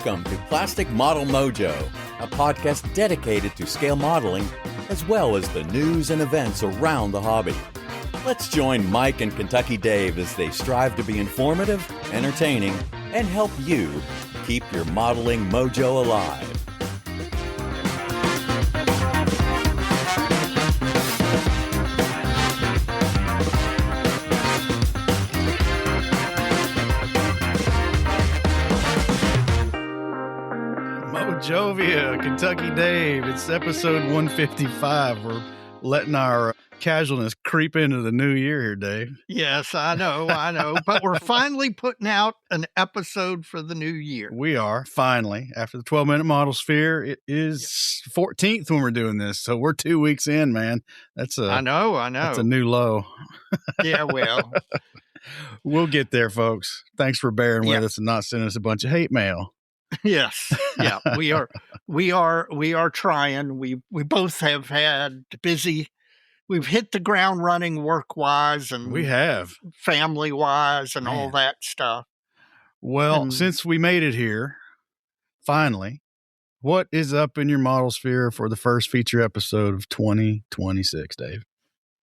Welcome to Plastic Model Mojo, a podcast dedicated to scale modeling, as well as the news and events around the hobby. Let's join Mike and Kentucky Dave as they strive to be informative, entertaining, and help you keep your modeling mojo alive. Mojovia, Kentucky Dave. It's episode 155. We're letting our casualness creep into the new year here, Dave. Yes, I know. But we're finally putting out an episode for the new year. We are, finally. After the 12-minute model sphere, it is 14th when we're doing this. So we're 2 weeks in, man. I know. That's a new low. Yeah, well. We'll get there, folks. Thanks for bearing with us and not sending us a bunch of hate mail. Yes. Yeah, we are trying. We both have had busy. We've hit the ground running work-wise and we have family-wise and all that stuff. Well, since we made it here, finally, what is up in your model sphere for the first feature episode of 2026, Dave?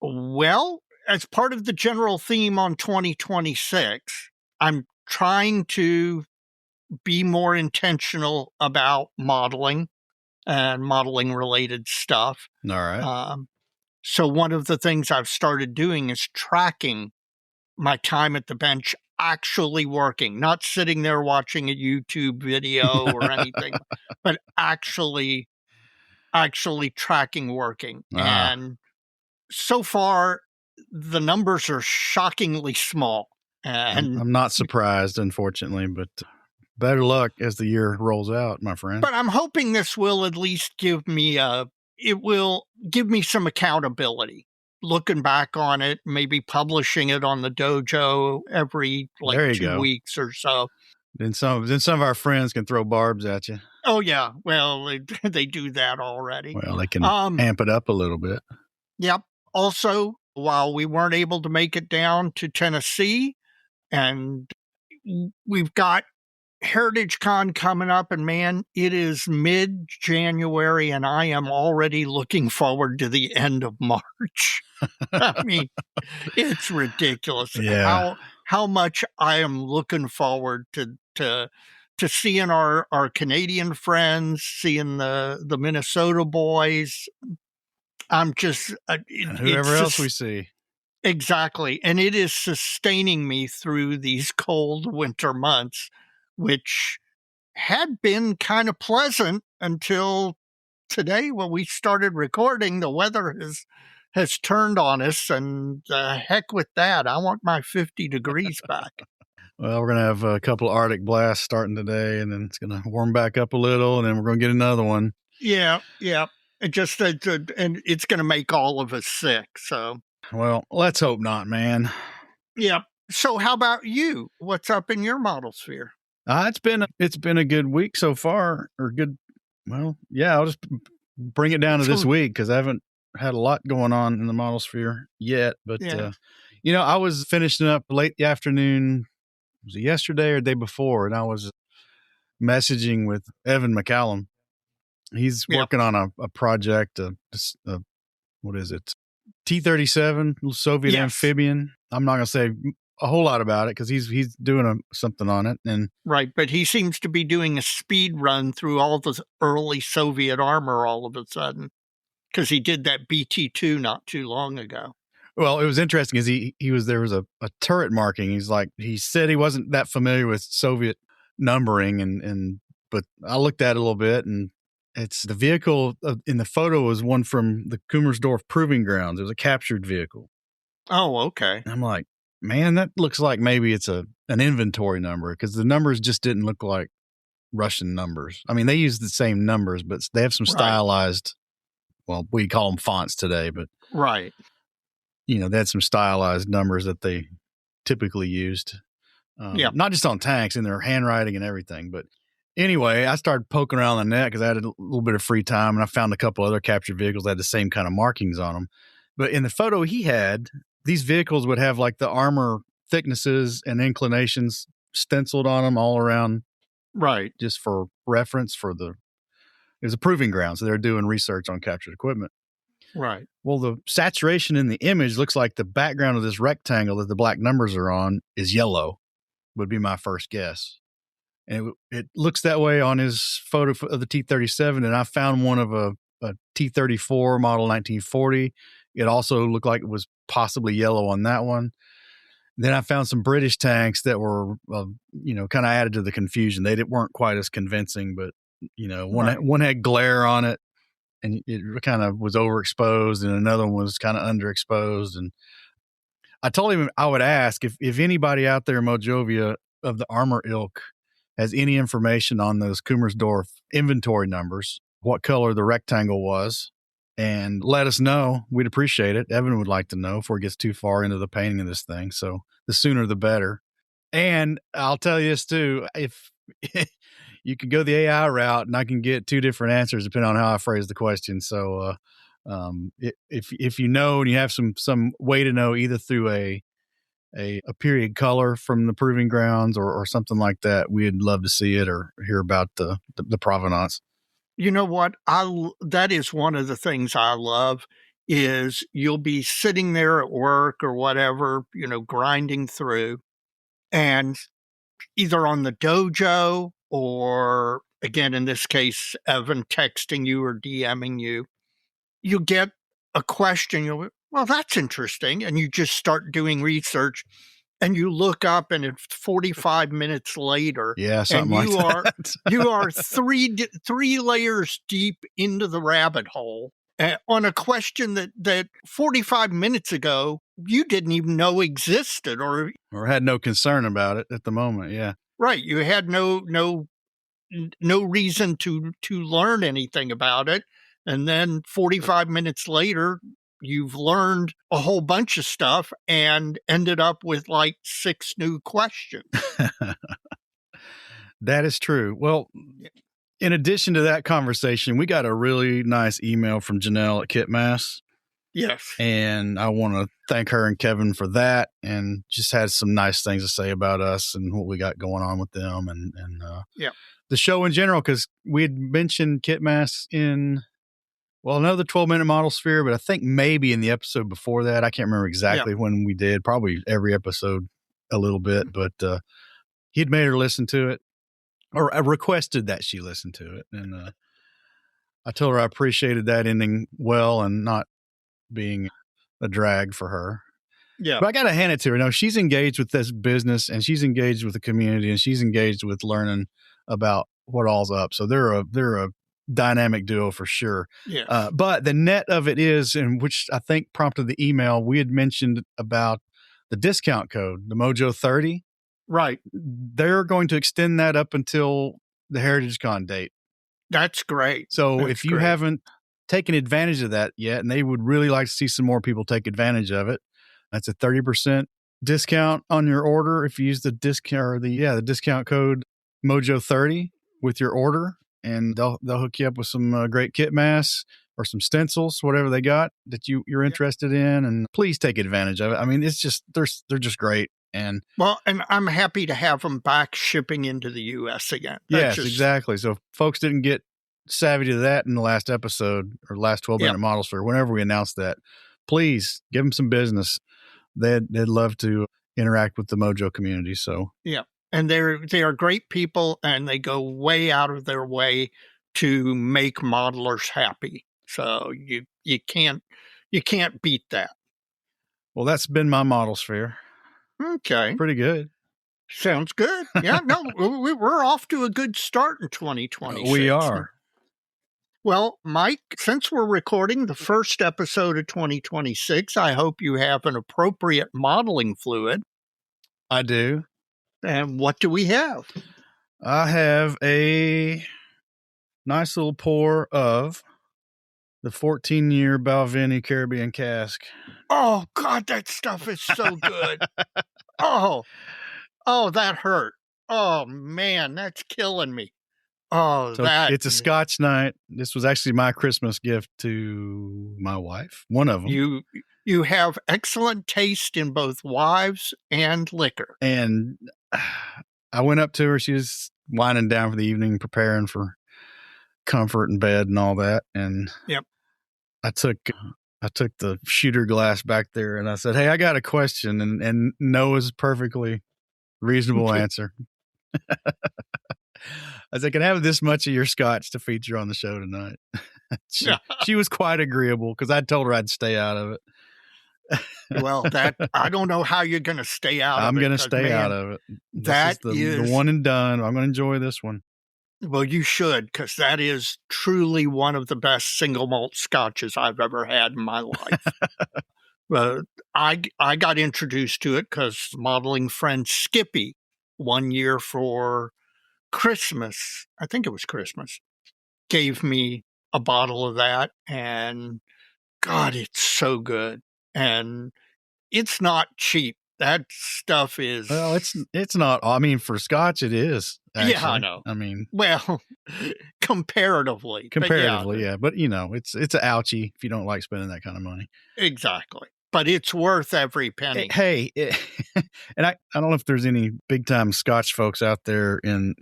Well, as part of the general theme on 2026, I'm trying to be more intentional about modeling and modeling related stuff. All right. So one of the things I've started doing is tracking my time at the bench, actually working, not sitting there watching a YouTube video or anything, but actually tracking working. And so far, the numbers are shockingly small. And I'm not surprised, unfortunately, but better luck as the year rolls out, my friend. But I'm hoping this will at least give me some accountability. Looking back on it, maybe publishing it on the dojo every 2 weeks or so. Then some of our friends can throw barbs at you. Oh yeah, well they do that already. Well, they can amp it up a little bit. Yep. Also, while we weren't able to make it down to Tennessee, and we've got HeritageCon coming up, and man, it is mid-January, and I am already looking forward to the end of March. I mean, it's ridiculous how much I am looking forward to seeing our Canadian friends, seeing the Minnesota boys. I'm just and whoever else we see. Exactly, and it is sustaining me through these cold winter months, which had been kind of pleasant until today when we started recording. The weather has turned on us, and heck with that. I want my 50 degrees back. Well, we're going to have a couple of Arctic blasts starting today, and then it's going to warm back up a little, and then we're going to get another one. Yeah. And it's going to make all of us sick. So, well, let's hope not, man. Yeah. So how about you? What's up in your model sphere? It's been a good week so far, or good. Well, yeah, I'll just bring it down to this week because I haven't had a lot going on in the model sphere yet. But, I was finishing up late afternoon. Was it yesterday or the day before? And I was messaging with Evan McCallum. He's working on a project, what is it? T-37, Soviet amphibian. I'm not going to say a whole lot about it because he's doing something on it, and right, but he seems to be doing a speed run through all the early Soviet armor all of a sudden because he did that BT-2 not too long ago. Well, it was interesting because there was a turret marking. He said he wasn't that familiar with Soviet numbering, but I looked at it a little bit, and it's the vehicle in the photo was one from the Kummersdorf Proving Grounds. It was a captured vehicle. Oh, okay. I'm like, man, that looks like maybe it's an inventory number because the numbers just didn't look like Russian numbers. I mean, they use the same numbers, but they have some stylized, well, we call them fonts today, but right. They had some stylized numbers that they typically used. Not just on tanks, in their handwriting and everything. But anyway, I started poking around the net because I had a little bit of free time, and I found a couple other captured vehicles that had the same kind of markings on them. But in the photo he had, these vehicles would have like the armor thicknesses and inclinations stenciled on them all around Right. Just for reference it was a proving ground. So they're doing research on captured equipment. Right. Well, the saturation in the image looks like the background of this rectangle that the black numbers are on is yellow, would be my first guess. And it looks that way on his photo of the T-37. And I found one of a T-34 model 1940. It also looked like it was possibly yellow on that one. Then I found some British tanks that were, kind of added to the confusion. They weren't quite as convincing, but, one had glare on it and it kind of was overexposed and another one was kind of underexposed. And I told him I would ask if anybody out there in Mojovia of the armor ilk has any information on those Kummersdorf inventory numbers, what color the rectangle was, and let us know. We'd appreciate it. Evan would like to know before it gets too far into the painting of this thing. So the sooner the better. And I'll tell you this too, if you can go the AI route and I can get two different answers depending on how I phrase the question. So if you know and you have some way to know either through a period color from the proving grounds or something like that, we'd love to see it or hear about the provenance. You know what? That is one of the things I love is you'll be sitting there at work or whatever, grinding through, and either on the dojo or, again, in this case, Evan texting you or DMing you, you get a question. You'll, well, that's interesting. And you just start doing research and you look up and it's 45 minutes later. Yeah, something like that. You are three layers deep into the rabbit hole on a question that 45 minutes ago you didn't even know existed or had no concern about it at the moment. Yeah. Right. You had no reason to learn anything about it. And then 45 minutes later, you've learned a whole bunch of stuff and ended up with like 6 new questions. That is true. Well, in addition to that conversation, we got a really nice email from Janelle at Kitmass. Yes. And I want to thank her and Kevin for that, and just had some nice things to say about us and what we got going on with them and the show in general, because we had mentioned Kitmass in, another 12-minute model sphere, but I think maybe in the episode before that. I can't remember exactly when we did, probably every episode a little bit, but he'd made her listen to it, or I requested that she listen to it. And I told her I appreciated that ending well and not being a drag for her. Yeah. But I got to hand it to her. She's engaged with this business and she's engaged with the community and she's engaged with learning about what all's up. So they're a dynamic duo for sure. Yeah. But the net of it is, and which I think prompted the email, we had mentioned about the discount code, the Mojo 30. Right. They're going to extend that up until the HeritageCon date. That's great. So if you haven't taken advantage of that yet, and they would really like to see some more people take advantage of it, that's a 30% discount on your order if you use the discount or the discount code Mojo 30 with your order, and they'll hook you up with some great kit masks or some stencils, whatever they got that you're interested in, and please take advantage of it. I mean, it's just they're just great. And I'm happy to have them back shipping into the U.S. again. Yes, exactly. So if folks didn't get savvy to that in the last episode or last 12-minute models for whenever we announced that, please give them some business. They'd love to interact with the Mojo community. So and they are great people, and they go way out of their way to make modelers happy. So you can't beat that. Well, that's been my model sphere. Okay, pretty good. Sounds good. Yeah, no, we're off to a good start in 2026. We are. Well, Mike, since we're recording the first episode of 2026, I hope you have an appropriate modeling fluid. I do. And what do we have? I have a nice little pour of the 14-year Balvenie Caribbean cask. Oh, God, that stuff is so good. Oh, that hurt. Oh, man, that's killing me. Oh, so it's a Scotch night. This was actually my Christmas gift to my wife. One of them. You have excellent taste in both wives and liquor. And I went up to her. She was winding down for the evening, preparing for comfort in bed and all that. And I took the shooter glass back there and I said, "Hey, I got a question." And Noah's perfectly reasonable answer. I said, "Can I have this much of your scotch to feature on the show tonight?" She was quite agreeable because I told her I'd stay out of it. Well, I don't know how you're going to stay out of it. I'm going to stay out of it. This is the one and done. I'm going to enjoy this one. Well, you should, because that is truly one of the best single malt scotches I've ever had in my life. I got introduced to it because modeling friend Skippy, one year for Christmas, I think it was Christmas, gave me a bottle of that, and God, it's so good. And it's not cheap. That stuff is... Well, it's not. I mean, for scotch, it is. Actually. Yeah, I know. I mean... Well, comparatively. Yeah. But, it's an ouchie if you don't like spending that kind of money. Exactly. But it's worth every penny. Hey, and I don't know if there's any big-time scotch folks out there in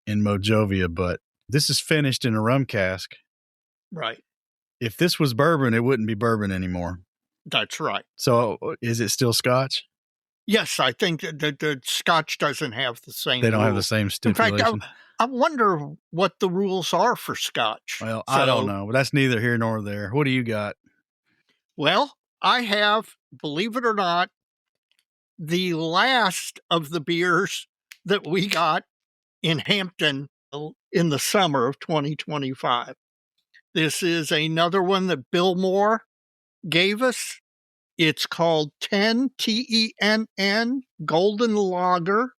Mojovia, but this is finished in a rum cask. Right. If this was bourbon, it wouldn't be bourbon anymore. That's right. So is it still scotch? Yes, I think that the scotch doesn't have the same They don't rules. have the same stipulation. In fact, I wonder what the rules are for scotch. Well, I don't know. But that's neither here nor there. What do you got? Well, I have, believe it or not, the last of the beers that we got in Hampton in the summer of 2025. This is another one that Bill Moore gave us. It's called 10 TENN Golden Lager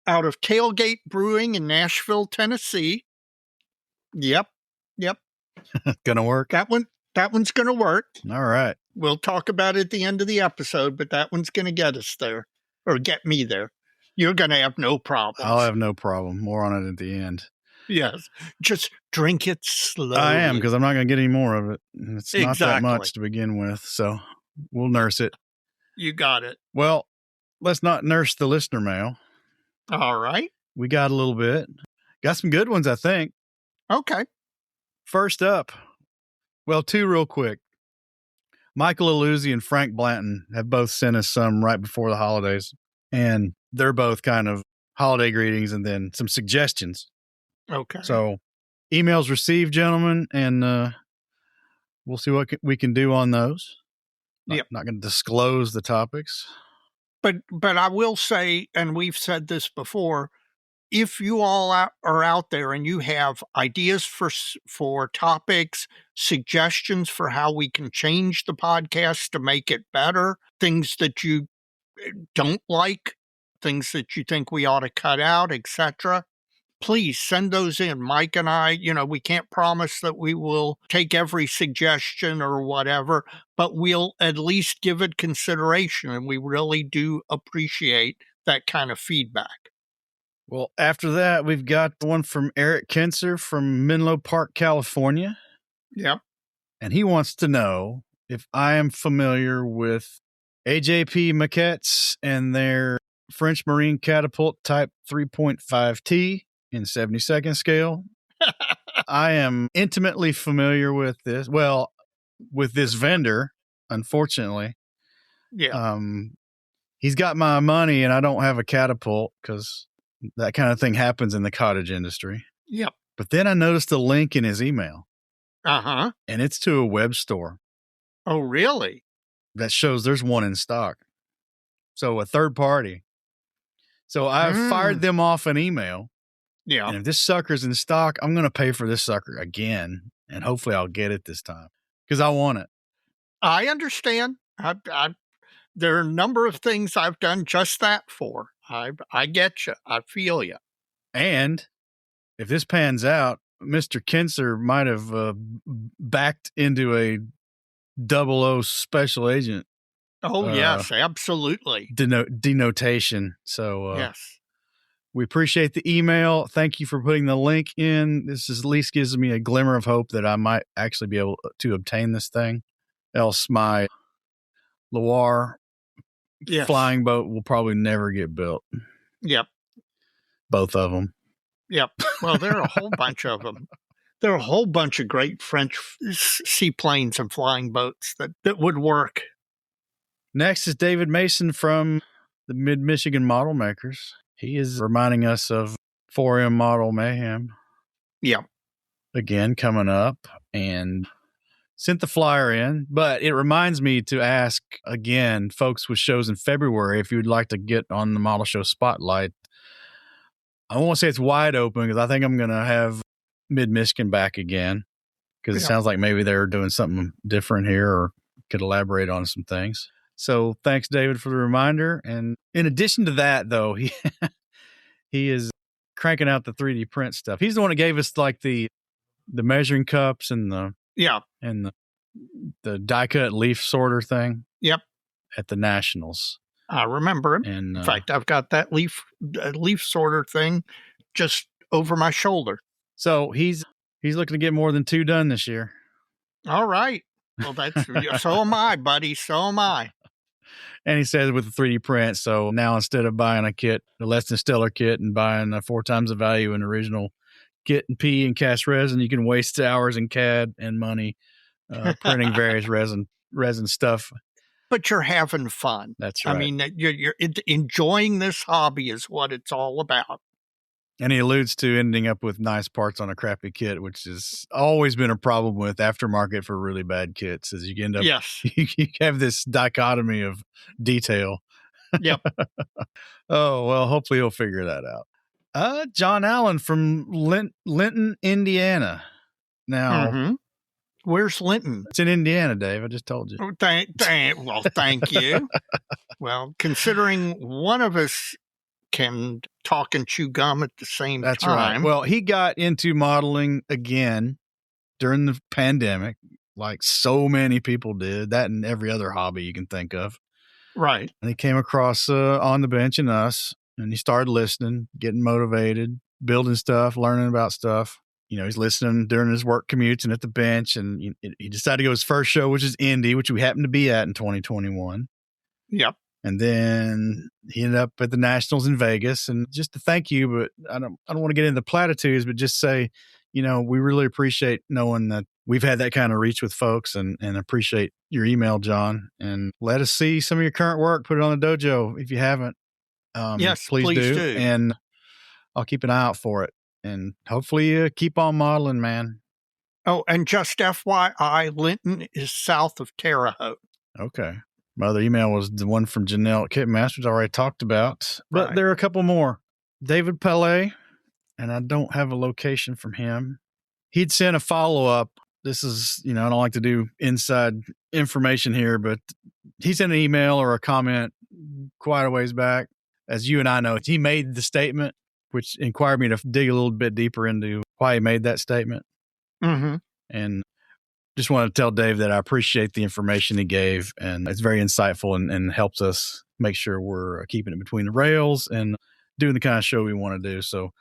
out of Tailgate Brewing in Nashville, Tennessee. Yep. Gonna work? That one's gonna work. All right. We'll talk about it at the end of the episode, but that one's gonna get us there, or get me there. You're gonna have no problem. I'll have no problem. More on it at the end. Yes. Just drink it slowly. I am, because I'm not going to get any more of it. It's not that much to begin with, so we'll nurse it. You got it. Well, let's not nurse the listener mail. All right. We got a little bit. Got some good ones, I think. Okay. First up, well, two real quick. Michael Aluzzi and Frank Blanton have both sent us some right before the holidays, and they're both kind of holiday greetings and then some suggestions. Okay. So, emails received, gentlemen, and we'll see what we can do on those. Not going to disclose the topics. But I will say, and we've said this before, if you all are out there and you have ideas for topics, suggestions for how we can change the podcast to make it better, things that you don't like, things that you think we ought to cut out, etc., please send those in. Mike and I, we can't promise that we will take every suggestion or whatever, but we'll at least give it consideration, and we really do appreciate that kind of feedback. Well, after that, we've got one from Eric Kinser from Menlo Park, California. Yep. And he wants to know if I am familiar with AJP maquettes and their French Marine Catapult Type 3.5T in 72nd scale. I am intimately familiar with this. Well, with this vendor, unfortunately. Yeah. He's got my money and I don't have a catapult because that kind of thing happens in the cottage industry. Yep. But then I noticed a link in his email. Uh-huh. And it's to a web store. Oh, really? That shows there's one in stock. So a third party. So I fired them off an email. Yeah. And if this sucker's in stock, I'm going to pay for this sucker again. And hopefully I'll get it this time because I want it. I understand. There are a number of things I've done just that for. I get you. I feel you. And if this pans out, Mr. Kinser might have backed into a 00 special agent. Oh, yes, absolutely. Denotation. So, yes. We appreciate the email. Thank you for putting the link in. This at least gives me a glimmer of hope that I might actually be able to obtain this thing. Else my Loire flying boat will probably never get built. Yep. Both of them. Yep. Well, there are a whole bunch of them. There are a whole bunch of great French seaplanes and flying boats that would work. Next is David Mason from the Mid-Michigan Model Makers. He is reminding us of 4M Model Mayhem. Yeah. Again, coming up, and sent the flyer in. But it reminds me to ask again, folks with shows in February, if you'd like to get on the Model Show Spotlight. I won't say it's wide open because I think I'm going to have Mid-Michigan back again because it sounds like maybe they're doing something different here or could elaborate on some things. So thanks, David, for the reminder. And in addition to that, though, he is cranking out the 3D print stuff. He's the one that gave us like the measuring cups and the die cut leaf sorter thing. Yep. At the Nationals. I remember him. And in fact, I've got that leaf sorter thing just over my shoulder. So he's looking to get more than 2 done this year. All right. Well, so am I, buddy. So am I. And he says with the 3D print, so now instead of buying a kit, the less than stellar kit, and buying 4 times the value in original kit and P and cast resin, you can waste hours in CAD and money printing various resin stuff. But you're having fun. That's right. I mean, you're enjoying this hobby is what it's all about. And he alludes to ending up with nice parts on a crappy kit, which has always been a problem with aftermarket for really bad kits, is you end up, you have this dichotomy of detail. Yep. Oh, well, hopefully he'll figure that out. John Allen from Linton, Indiana. Now, where's Linton? It's in Indiana, Dave. I just told you. Oh, thank you. Well, considering one of us can talk and chew gum at the same time. That's right. Well, he got into modeling again during the pandemic, like so many people did, that and every other hobby you can think of. Right. And he came across On the Bench and us, and he started listening, getting motivated, building stuff, learning about stuff. You know, he's listening during his work commutes and at the bench, and he decided to go to his first show, which is Indy, which we happened to be at in 2021. Yep. And then he ended up at the Nationals in Vegas. And just to thank you, but I don't want to get into platitudes, but just say, you know, we really appreciate knowing that we've had that kind of reach with folks, and appreciate your email, John. And let us see some of your current work. Put it on the dojo if you haven't. Yes, please do. And I'll keep an eye out for it. And hopefully you keep on modeling, man. Oh, and just FYI, Linton is south of Terre Haute. Okay. My other email was the one from Janelle at Kit Masters I already talked about. But there are a couple more. David Pellet, and I don't have a location from him. He'd sent a follow-up. This is, I don't like to do inside information here, but he sent an email or a comment quite a ways back. As you and I know, he made the statement, which inquired me to dig a little bit deeper into why he made that statement. Mm-hmm. And just wanted to tell Dave that I appreciate the information he gave, and it's very insightful and helps us make sure we're keeping it between the rails and doing the kind of show we want to do. So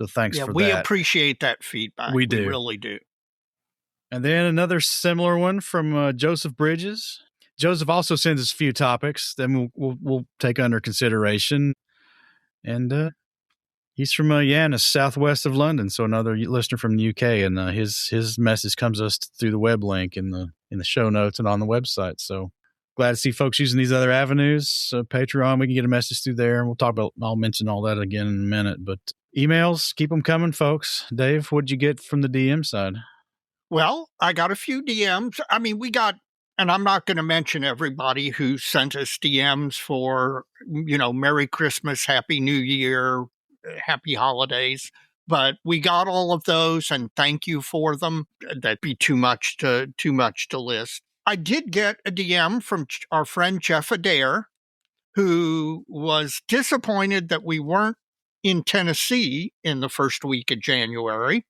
thanks for that. We appreciate that feedback. We really do. And then another similar one from Joseph Bridges. Joseph also sends us a few topics that we'll take under consideration. And he's from Yannis, southwest of London, so another listener from the UK. And his message comes to us through the web link in the show notes and on the website. So glad to see folks using these other avenues. Patreon, we can get a message through there, and I'll mention all that again in a minute. But emails, keep them coming, folks. Dave, what'd you get from the DM side? Well, I got a few DMs. I mean, and I'm not going to mention everybody who sent us DMs for, Merry Christmas, Happy New Year, Happy Holidays. But we got all of those, and thank you for them. That'd be too much to list. I did get a DM from our friend Jeff Adair, who was disappointed that we weren't in Tennessee in the first week of January.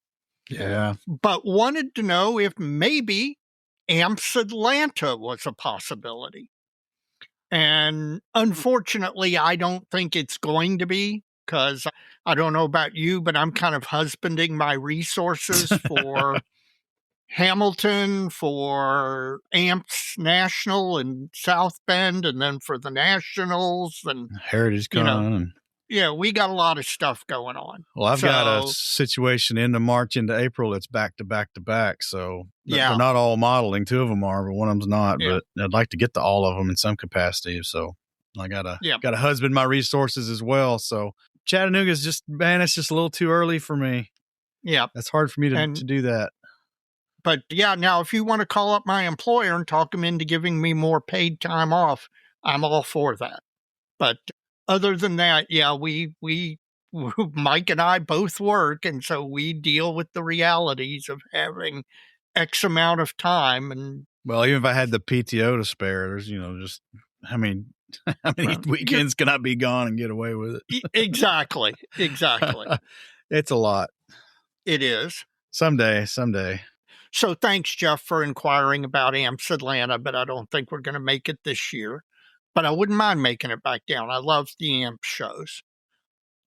Yeah. But wanted to know if maybe AMPS Atlanta was a possibility. And unfortunately, I don't think it's going to be, because I don't know about you, but I'm kind of husbanding my resources for Hamilton, for AMPS National in South Bend, and then for the Nationals and HeritageCon. we got a lot of stuff going on. Well, I've got a situation into March into April that's back to back to back. So they're not all modeling. 2 of them are, but one of them's not. But I'd like to get to all of them in some capacity. So I gotta husband my resources as well. So Chattanooga is just, man, it's just a little too early for me. Yeah, that's hard for me to do that. But now if you want to call up my employer and talk them into giving me more paid time off, I'm all for that. But other than that, we Mike and I both work, and so we deal with the realities of having X amount of time. And well, even if I had the PTO to spare, there's just how many weekends can I be gone and get away with it? Exactly. It's a lot. It is. Someday. So thanks, Jeff, for inquiring about AMPS Atlanta, but I don't think we're going to make it this year. But I wouldn't mind making it back down. I love the AMP shows.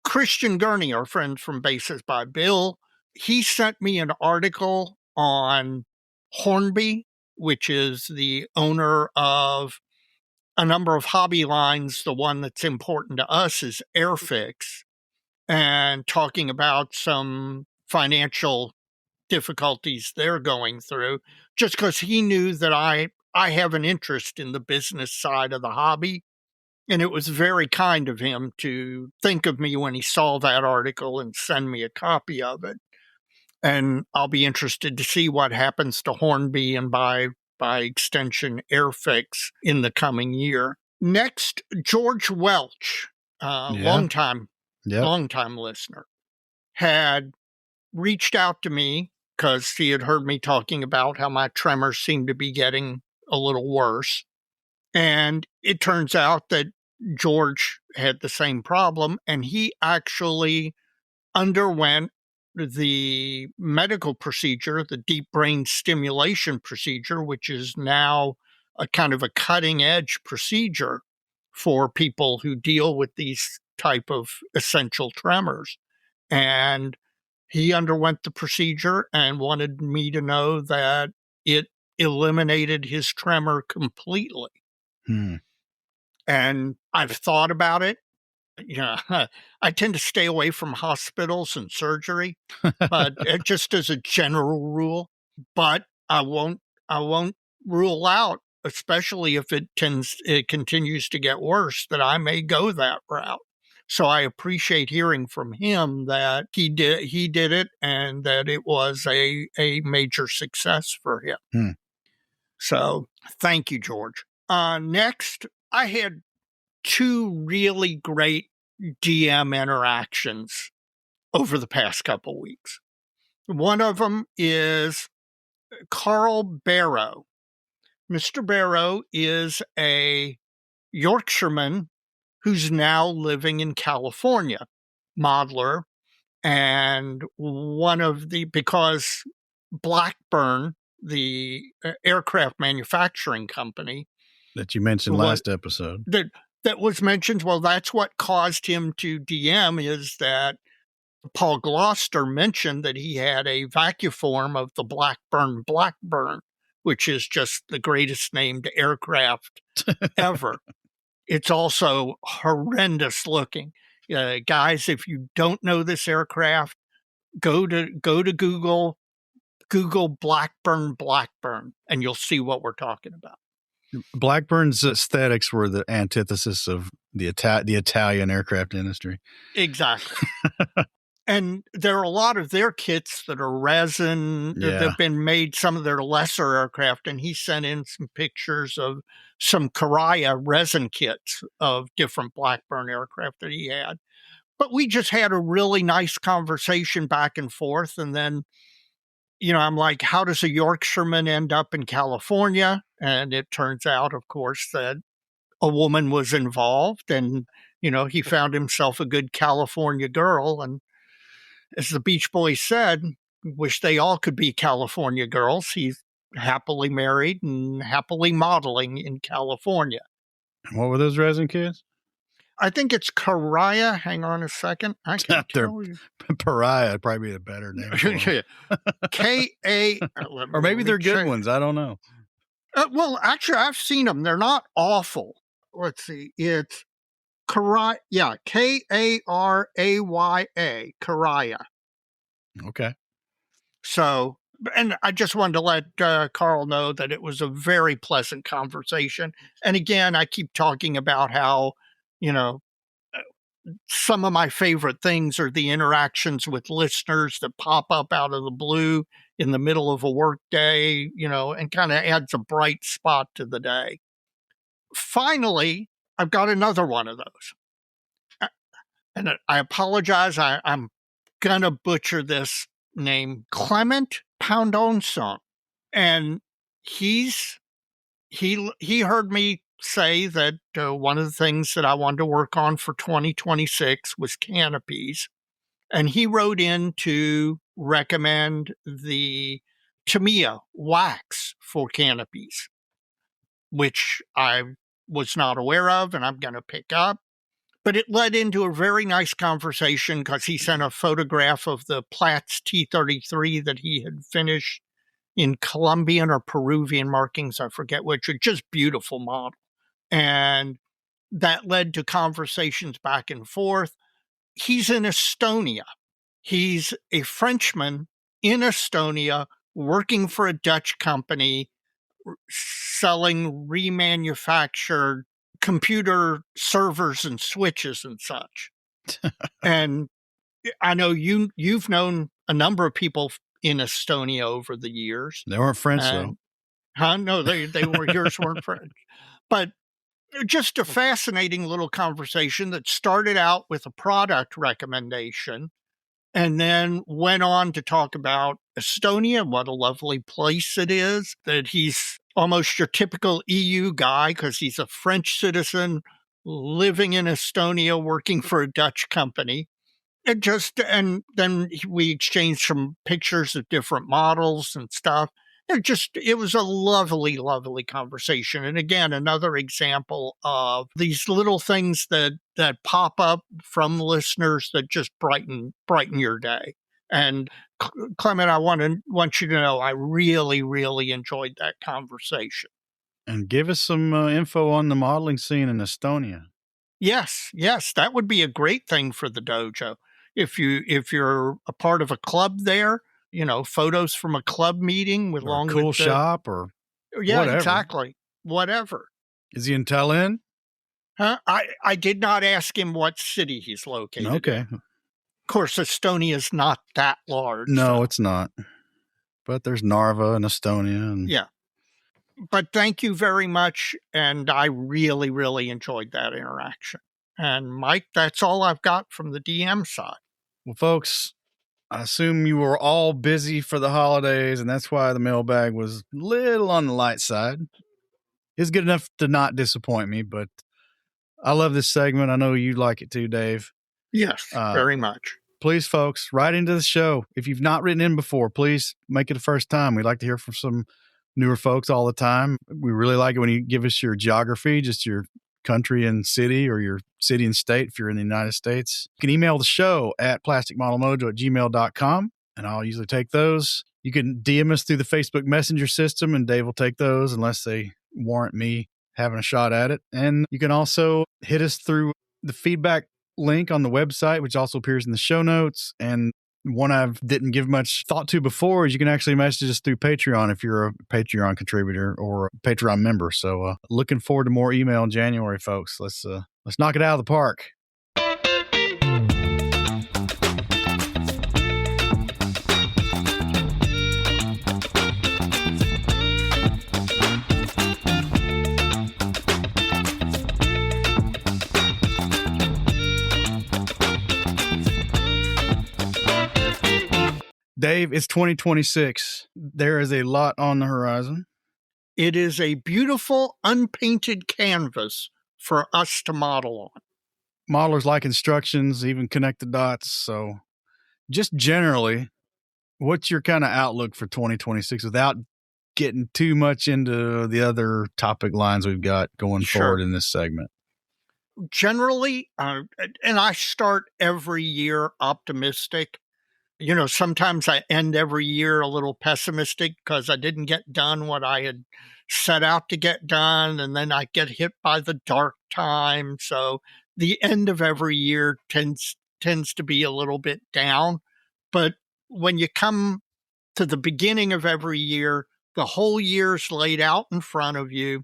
Christian Gurney, our friend from Bases by Bill, he sent me an article on Hornby, which is the owner of a number of hobby lines. The one that's important to us is Airfix, and talking about some financial difficulties they're going through, just because he knew that I have an interest in the business side of the hobby. And it was very kind of him to think of me when he saw that article and send me a copy of it. And I'll be interested to see what happens to Hornby and by extension Airfix in the coming year. Next, George Welch, longtime listener, had reached out to me because he had heard me talking about how my tremors seemed to be getting a little worse. And it turns out that George had the same problem, and he actually underwent the medical procedure, the deep brain stimulation procedure, which is now a kind of a cutting edge procedure for people who deal with these type of essential tremors. And he underwent the procedure and wanted me to know that it eliminated his tremor completely. And I've thought about it. I tend to stay away from hospitals and surgery, but just as a general rule. But I won't rule out, especially if it continues to get worse, that I may go that route. So I appreciate hearing from him that he did it and that it was a major success for him. So thank you, George. Next, I had 2 really great DM interactions over the past couple weeks. One of them is Carl Barrow. Mr. Barrow is a Yorkshireman who's now living in California, modeler, and because Blackburn, the aircraft manufacturing company that you mentioned last episode, that was mentioned. Well, that's what caused him to DM, is that Paul Gloucester mentioned that he had a vacuform of the Blackburn, which is just the greatest named aircraft ever. It's also horrendous looking. Guys, if you don't know this aircraft, go to Google Blackburn, and you'll see what we're talking about. Blackburn's aesthetics were the antithesis of the Italian aircraft industry. Exactly. And there are a lot of their kits that are resin that have been made, some of their lesser aircraft. And he sent in some pictures of some Caraya resin kits of different Blackburn aircraft that he had. But we just had a really nice conversation back and forth. And then, I'm like, how does a Yorkshireman end up in California? And it turns out, of course, that a woman was involved, and, he found himself a good California girl. And as the Beach Boys said, wish they all could be California girls. He's happily married and happily modeling in California. What were those resin kits? I think it's Caraya. Hang on a second. I can't tell you. Pariah would probably be a better name. K-A. Or maybe they're good ones. I don't know. Well, actually, I've seen them. They're not awful. Let's see. It's Karaya. Yeah, Karaya. Karaya. Okay. So, and I just wanted to let Carl know that it was a very pleasant conversation. And again, I keep talking about how, some of my favorite things are the interactions with listeners that pop up out of the blue in the middle of a work day, and kind of adds a bright spot to the day. Finally, I've got another one of those. And I apologize. I'm going to butcher this name, Clement Poundonson. And he heard me say that one of the things that I wanted to work on for 2026 was canopies. And he wrote in to recommend the Tamiya wax for canopies, which I was not aware of and I'm going to pick up. But it led into a very nice conversation because he sent a photograph of the Platts T33 that he had finished in Colombian or Peruvian markings, I forget which, are just beautiful model. And that led to conversations back and forth. He's in Estonia. He's a Frenchman in Estonia working for a Dutch company selling remanufactured computer servers and switches and such. And I know you've known a number of people in Estonia over the years. They weren't French, though. No, they were, yours weren't French. But just a fascinating little conversation that started out with a product recommendation and then went on to talk about Estonia, what a lovely place it is, that he's almost your typical EU guy because he's a French citizen living in Estonia working for a Dutch company. And then we exchanged some pictures of different models and stuff. It was a lovely, lovely conversation. And again, another example of these little things that pop up from listeners that just brighten your day. And Clement, I want you to know I really, really enjoyed that conversation. And give us some info on the modeling scene in Estonia. Yes, that would be a great thing for the dojo. If you're a part of a club there, photos from a club meeting with or a cool shop or whatever. Exactly. Whatever. Is he in Tallinn? Huh? I did not ask him what city he's located Okay. in. Of course, Estonia is not that large. No, it's not. But there's Narva and Estonia. Yeah. But thank you very much. And I really, really enjoyed that interaction. And Mike, that's all I've got from the DM side. Well, folks, I assume you were all busy for the holidays, and that's why the mailbag was a little on the light side. It's good enough to not disappoint me, but I love this segment. I know you like it too, Dave. Yes, very much. Please, folks, write into the show. If you've not written in before, please make it a first time. We'd like to hear from some newer folks all the time. We really like it when you give us your geography, just your country and city, or your city and state if you're in the United States. You can email the show at plasticmodelmojo@gmail.com, and I'll usually take those. You can DM us through the Facebook Messenger system, and Dave will take those unless they warrant me having a shot at it. And you can also hit us through the feedback link on the website, which also appears in the show notes. And one I didn't give much thought to before is you can actually message us through Patreon if you're a Patreon contributor or a Patreon member. So looking forward to more email in January, folks. Let's knock it out of the park. Dave, it's 2026. There is a lot on the horizon. It is a beautiful, unpainted canvas for us to model on. Modelers like instructions, even connect the dots. So just generally, what's your kind of outlook for 2026 without getting too much into the other topic lines we've got going forward in this segment? Generally, and I start every year optimistic. Sometimes I end every year a little pessimistic because I didn't get done what I had set out to get done, and then I get hit by the dark time. So the end of every year tends to be a little bit down. But when you come to the beginning of every year, the whole year's laid out in front of you.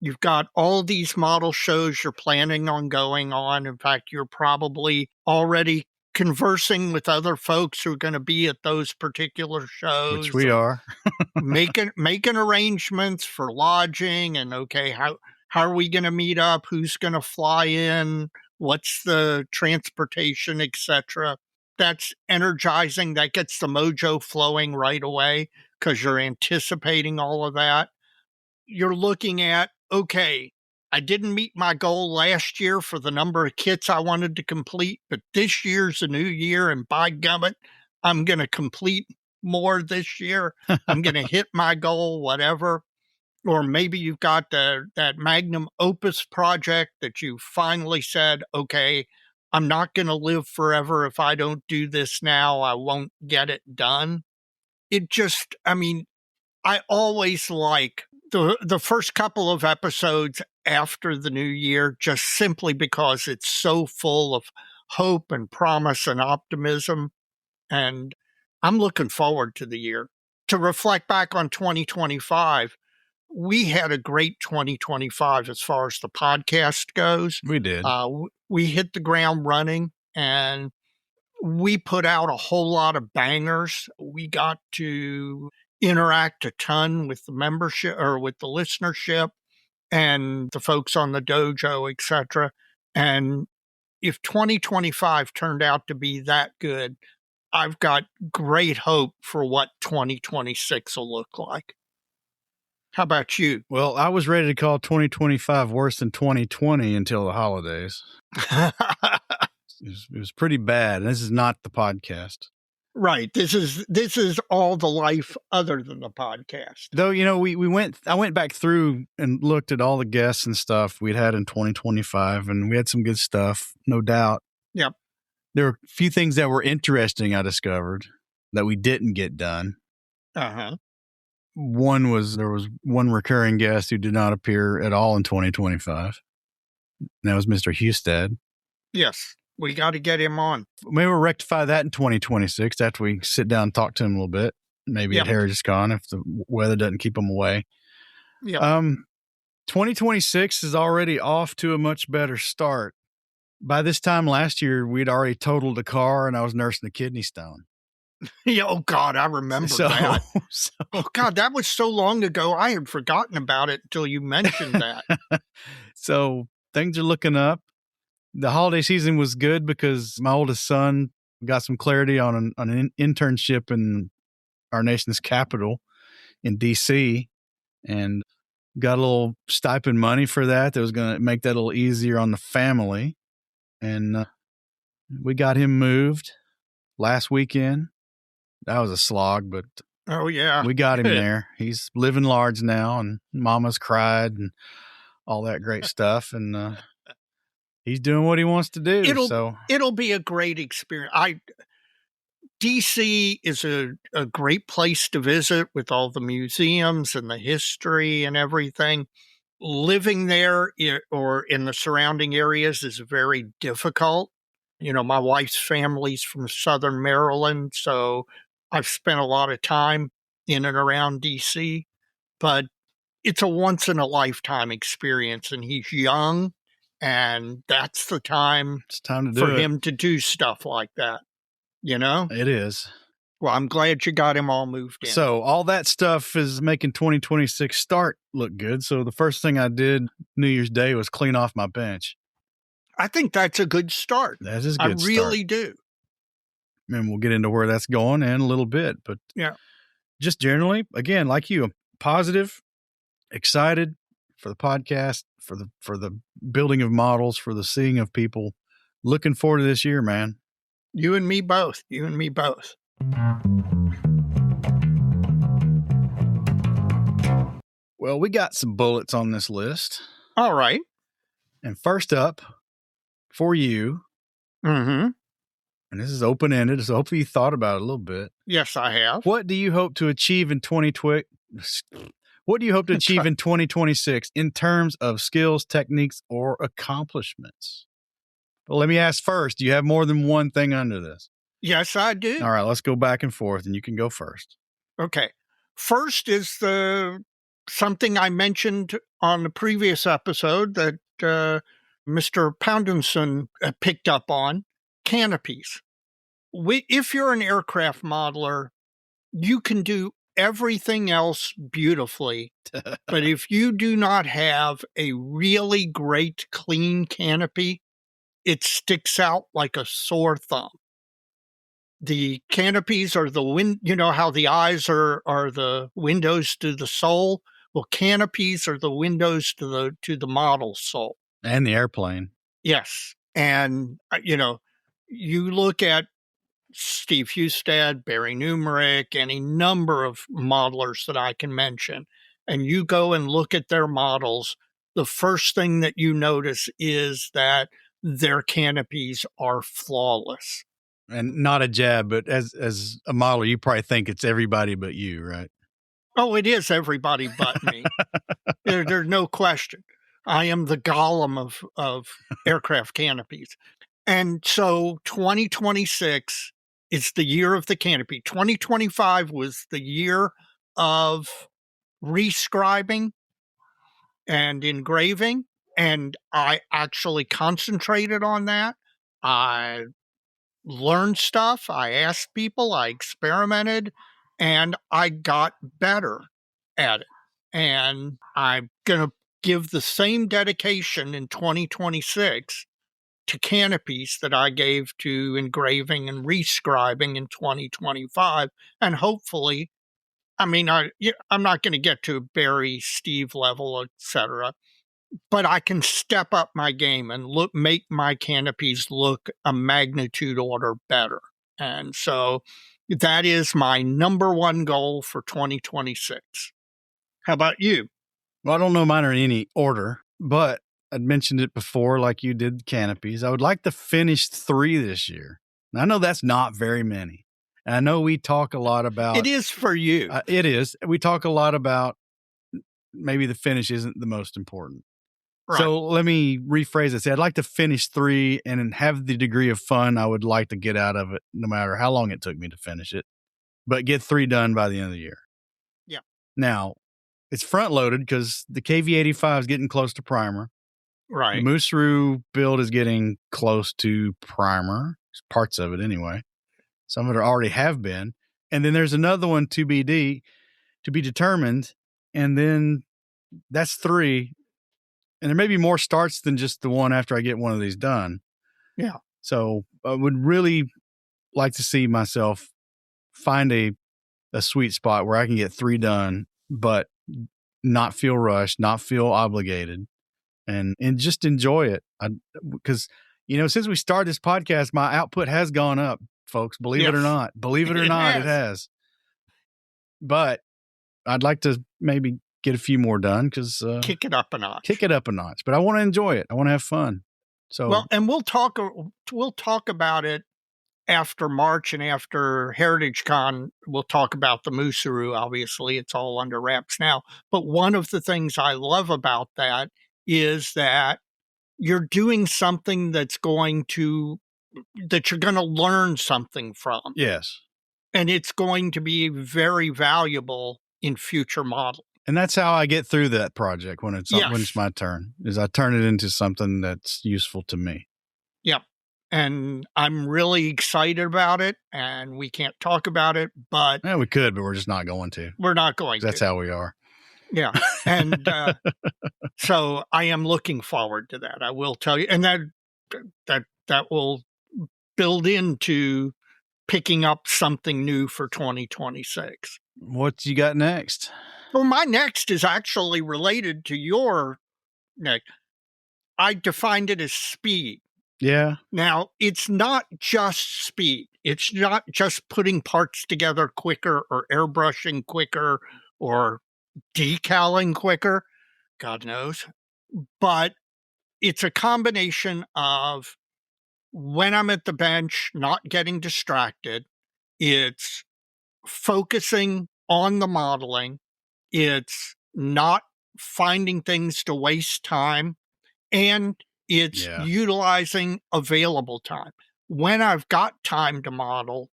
You've got all these model shows you're planning on going on. In fact, you're probably already conversing with other folks who are going to be at those particular shows. Which we are. making arrangements for lodging and, okay, how are we going to meet up? Who's going to fly in? What's the transportation, etc. That's energizing. That gets the mojo flowing right away because you're anticipating all of that. You're looking at, okay, I didn't meet my goal last year for the number of kits I wanted to complete, but this year's a new year, and by gummit, I'm going to complete more this year. I'm going to hit my goal, whatever. Or maybe you've got that magnum opus project that you finally said, okay, I'm not going to live forever. If I don't do this now, I won't get it done. It just, I mean, I always like the first couple of episodes after the new year, just simply because it's so full of hope and promise and optimism. And I'm looking forward to the year. To reflect back on 2025, we had a great 2025 as far as the podcast goes. We did. We hit the ground running, and we put out a whole lot of bangers. We got to interact a ton with the membership or with the listenership and the folks on the dojo, etc. And if 2025 turned out to be that good, I've got great hope for what 2026 will look like. How about you? Well, I was ready to call 2025 worse than 2020 until the holidays. It was pretty bad. This is not the podcast. Right. This is all the life other than the podcast. Though, you know, I went back through and looked at all the guests and stuff we'd had in 2025, and we had some good stuff, no doubt. Yep. There were a few things that were interesting I discovered that we didn't get done. Uh-huh. There was one recurring guest who did not appear at all in 2025. And that was Mr. Husted. Yes. We got to get him on. Maybe we'll rectify that in 2026 after we sit down and talk to him a little bit. Maybe at HeritageCon if the weather doesn't keep him away. Yeah. 2026 is already off to a much better start. By this time last year, we'd already totaled a car and I was nursing a kidney stone. Yeah, oh, God, I remember that. Oh, God, that was so long ago. I had forgotten about it until you mentioned that. So things are looking up. The holiday season was good because my oldest son got some clarity on an internship in our nation's capital in D.C. and got a little stipend money for that. That was going to make that a little easier on the family. And we got him moved last weekend. That was a slog, but oh yeah, we got him there. He's living large now, and Mama's cried and all that great stuff. And he's doing what he wants to do. It'll be a great experience. DC is a great place to visit with all the museums and the history and everything. Living there or in the surrounding areas is very difficult. You know, my wife's family's from Southern Maryland, so I've spent a lot of time in and around DC, but it's a once-in-a-lifetime experience, and he's young, and that's the time for him to do stuff like that, you know? It is. Well, I'm glad you got him all moved in. So all that stuff is making 2026 start look good. So the first thing I did New Year's Day was clean off my bench. I think that's a good start. That is a good start. I really do. And we'll get into where that's going in a little bit. But yeah, just generally, again, like you, positive, excited for the podcast, for the building of models, for the seeing of people. Looking forward to this year, man. You and me both. Well, we got some bullets on this list. All right. And first up, for you, and this is open-ended, so hopefully you thought about it a little bit. Yes, I have. What do you hope to achieve in 2026 in terms of skills, techniques, or accomplishments? But let me ask first, do you have more than one thing under this? Yes, I do. All right, let's go back and forth, and you can go first. Okay. First is something I mentioned on the previous episode that Mr. Poundinson picked up on, canopies. If you're an aircraft modeler, you can do everything else beautifully. But if you do not have a really great clean canopy, it sticks out like a sore thumb. The canopies are you know how the eyes are the windows to the soul? Well, canopies are the windows to the model's soul. And the airplane. Yes. And, you look at Steve Hustad, Barry Numerick, any number of modelers that I can mention, and you go and look at their models, the first thing that you notice is that their canopies are flawless. And not a jab, but as a modeler, you probably think it's everybody but you, right? Oh, it is everybody but me. There's no question. I am the Gollum of aircraft canopies. And so 2026 is the year of the canopy. 2025 was the year of rescribing and engraving, and I actually concentrated on that. I learned stuff, I asked people, I experimented, and I got better at it. And I'm going to give the same dedication in 2026 to canopies that I gave to engraving and rescribing in 2025. And hopefully, I'm not going to get to Barry, Steve level, etc., but I can step up my game and make my canopies look a magnitude order better. And so that is my number one goal for 2026. How about you? Well, I don't know mine are in any order, but I'd mentioned it before, like you did canopies. I would like to finish 3 this year. Now, I know that's not very many. And I know we talk a lot about... It is for you. It is. We talk a lot about maybe the finish isn't the most important. Right. So let me rephrase it. Say I'd like to finish 3 and have the degree of fun I would like to get out of it, no matter how long it took me to finish it, but get 3 done by the end of the year. Yeah. Now, it's front loaded because the KV-85 is getting close to primer. Right. The Mooseru build is getting close to primer, parts of it anyway. Some of it already have been. And then there's another one to be determined. And then that's 3. And there may be more starts than just the one after I get one of these done. Yeah. So I would really like to see myself find a sweet spot where I can get 3 done, but not feel rushed, not feel obligated, and just enjoy it. Because, since we started this podcast, my output has gone up, folks. Believe it or not. Believe it or not, it has. But I'd like to maybe get a few more done because kick it up a notch. But I want to enjoy it. I want to have fun. So and we'll talk about it after March and after HeritageCon. We'll talk about the Mooseru. Obviously, it's all under wraps now. But one of the things I love about that is that you're doing something that you're going to learn something from. Yes, and it's going to be very valuable in future modeling. And that's how I get through that project when it's my turn, is I turn it into something that's useful to me. Yep. And I'm really excited about it, and we can't talk about it, but... Yeah, we could, but we're just not going to. We're not going to. That's how we are. Yeah. And so I am looking forward to that. I will tell you. And that will build into picking up something new for 2026. What you got next? Well, my next is actually related to your next. I defined it as speed. Yeah. Now, it's not just speed. It's not just putting parts together quicker or airbrushing quicker or decaling quicker. God knows. But it's a combination of when I'm at the bench, not getting distracted. It's focusing on the modeling. It's not finding things to waste time. And It's utilizing available time. When I've got time to model,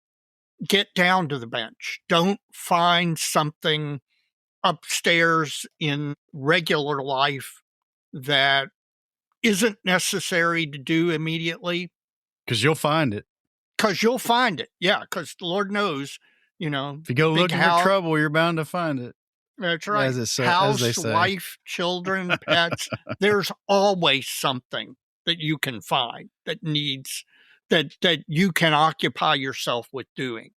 get down to the bench. Don't find something upstairs in regular life that isn't necessary to do immediately. Because you'll find it. Yeah, because the Lord knows, if you go looking for trouble, you're bound to find it. That's right. As they say. Wife, children, pets. There's always something that you can find that needs that you can occupy yourself with doing,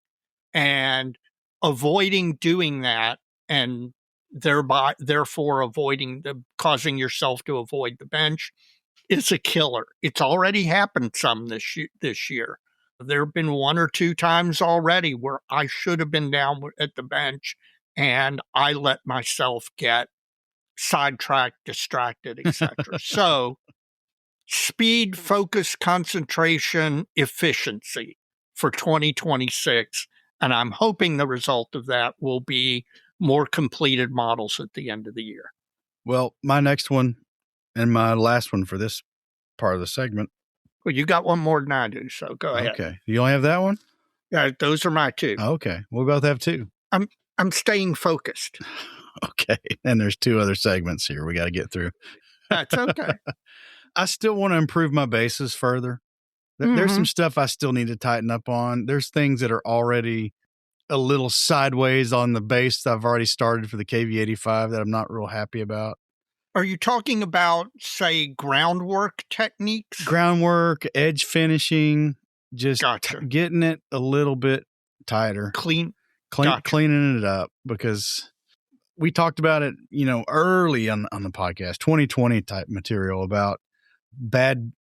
and avoiding doing that, and therefore causing yourself to avoid the bench is a killer. It's already happened some this year. There have been 1 or 2 times already where I should have been down at the bench and I let myself get sidetracked, distracted, etc. So speed, focus, concentration, efficiency for 2026. And I'm hoping the result of that will be more completed models at the end of the year. Well, my next one and my last one for this part of the segment. Well, you got one more than I do, so go ahead. Okay. You only have that one? Yeah, those are my 2. Okay. We both have 2. I'm staying focused. Okay. And there's 2 other segments here we got to get through. That's okay. I still want to improve my bases further. There's some stuff I still need to tighten up on. There's things that are already a little sideways on the base that I've already started for the KV85 that I'm not real happy about. Are you talking about, say, groundwork techniques? Groundwork, edge finishing, just getting it a little bit tighter. Cleaning it up, because we talked about it, early on the podcast, 2020 type material about bad,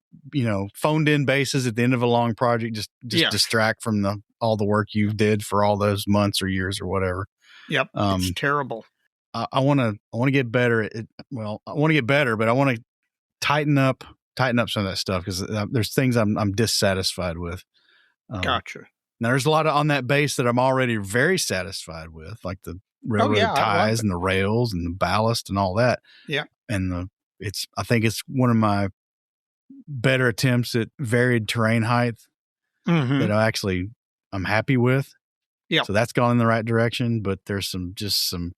phoned in bases at the end of a long project, just distract from all the work you did for all those months or years or whatever. Yep. It's terrible. I want to get better at it. Well, I want to get better, but I want to tighten up some of that stuff, because there's things I'm dissatisfied with. Gotcha. Now there's a lot on that base that I'm already very satisfied with, like the railroad ties and the rails and the ballast and all that. Yeah. And I think it's one of my better attempts at varied terrain height that I'm happy with. Yeah. So that's gone in the right direction, but there's some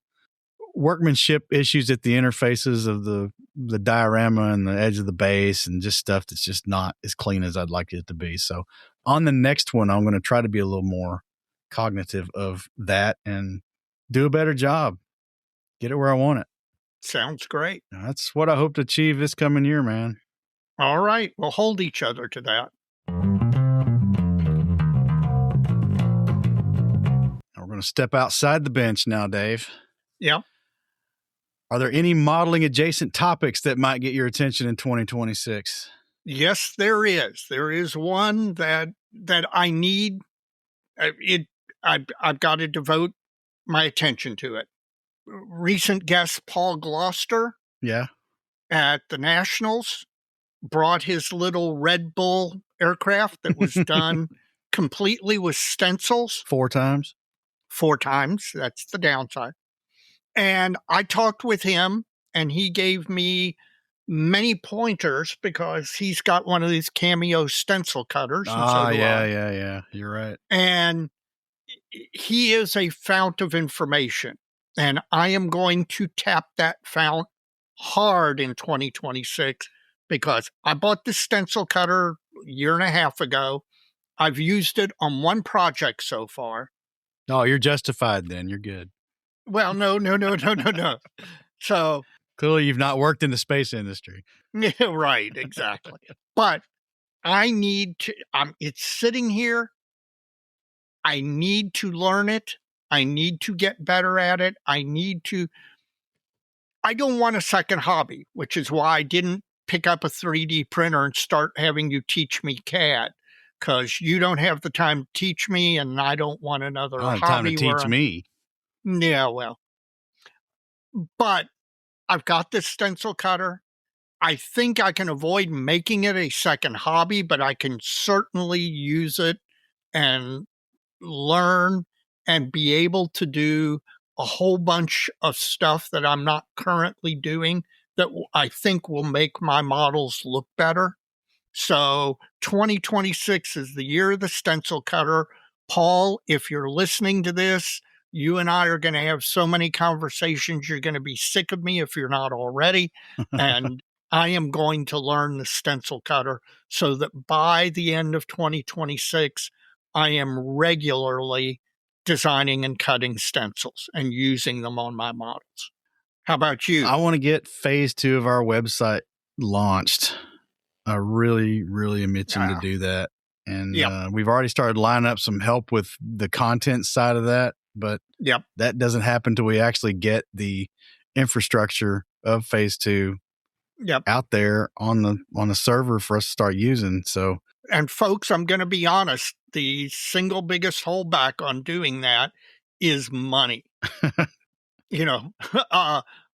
workmanship issues at the interfaces of the diorama and the edge of the base, and just stuff that's just not as clean as I'd like it to be. So on the next one, I'm going to try to be a little more cognitive of that and do a better job. Get it where I want it. Sounds great. That's what I hope to achieve this coming year, man. All right. We'll hold each other to that. We're going to step outside the bench now, Dave. Yeah. Are there any modeling adjacent topics that might get your attention in 2026? Yes, there is. There is one that I need. I've got to devote my attention to it. Recent guest Paul Gloucester, at the Nationals, brought his little Red Bull aircraft that was done completely with stencils. 4 times. 4 times. That's the downside. And I talked with him, and he gave me many pointers, because he's got one of these Cameo stencil cutters. Yeah. You're right. And he is a fount of information, and I am going to tap that fount hard in 2026, because I bought this stencil cutter a year and a half ago. I've used it on 1 project so far. Oh, you're justified then. You're good. Well, no. So clearly you've not worked in the space industry. Yeah, right, exactly. But I need to, it's sitting here. I need to learn it. I need to get better at it. I don't want a second hobby, which is why I didn't pick up a 3D printer and start having you teach me CAD, because you don't have the time to teach me, and I don't want another hobby. Time to teach me. Yeah, well. But I've got this stencil cutter. I think I can avoid making it a second hobby, but I can certainly use it and learn and be able to do a whole bunch of stuff that I'm not currently doing that I think will make my models look better. So 2026 is the year of the stencil cutter. Paul, if you're listening to this, you and I are going to have so many conversations. You're going to be sick of me if you're not already. And I am going to learn the stencil cutter so that by the end of 2026, I am regularly designing and cutting stencils and using them on my models. How about you? I want to get phase 2 of our website launched. I really, really am itching to do that. And we've already started lining up some help with the content side of that, but that doesn't happen until we actually get the infrastructure of phase 2 out there on the server for us to start using. So, and folks, I'm going to be honest, the single biggest holdback on doing that is money.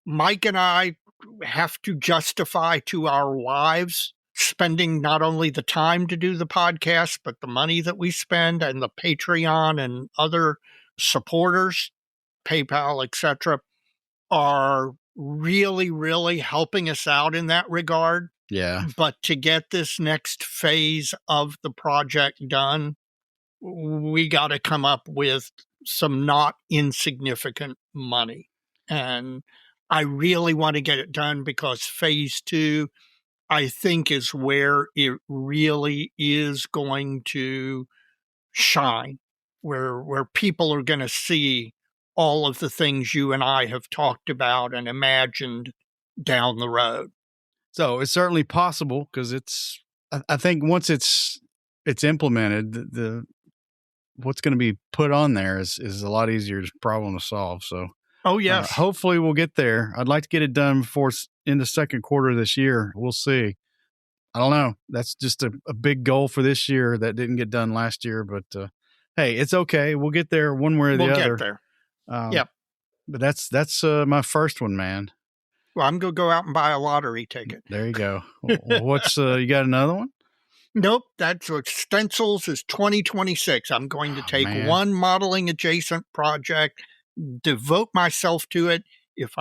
Mike and I have to justify to our wives spending not only the time to do the podcast, but the money that we spend and the Patreon and other supporters, PayPal, etc., are really, really helping us out in that regard. Yeah. But to get this next phase of the project done, we got to come up with some not insignificant money. And I really want to get it done because phase 2, I think, is where it really is going to shine, where people are going to see all of the things you and I have talked about and imagined down the road. So it's certainly possible because I think once it's implemented, the what's going to be put on there is a lot easier problem to solve. So, yes, hopefully we'll get there. I'd like to get it done before in the second quarter of this year. We'll see. I don't know. That's just a big goal for this year that didn't get done last year, but hey, it's okay. We'll get there one way or the other. We'll get there. But that's my first one, man. Well, I'm going to go out and buy a lottery ticket. There you go. What's you got another one? Nope. That's what stencils is 2026. I'm going to take one modeling adjacent project, devote myself to it. If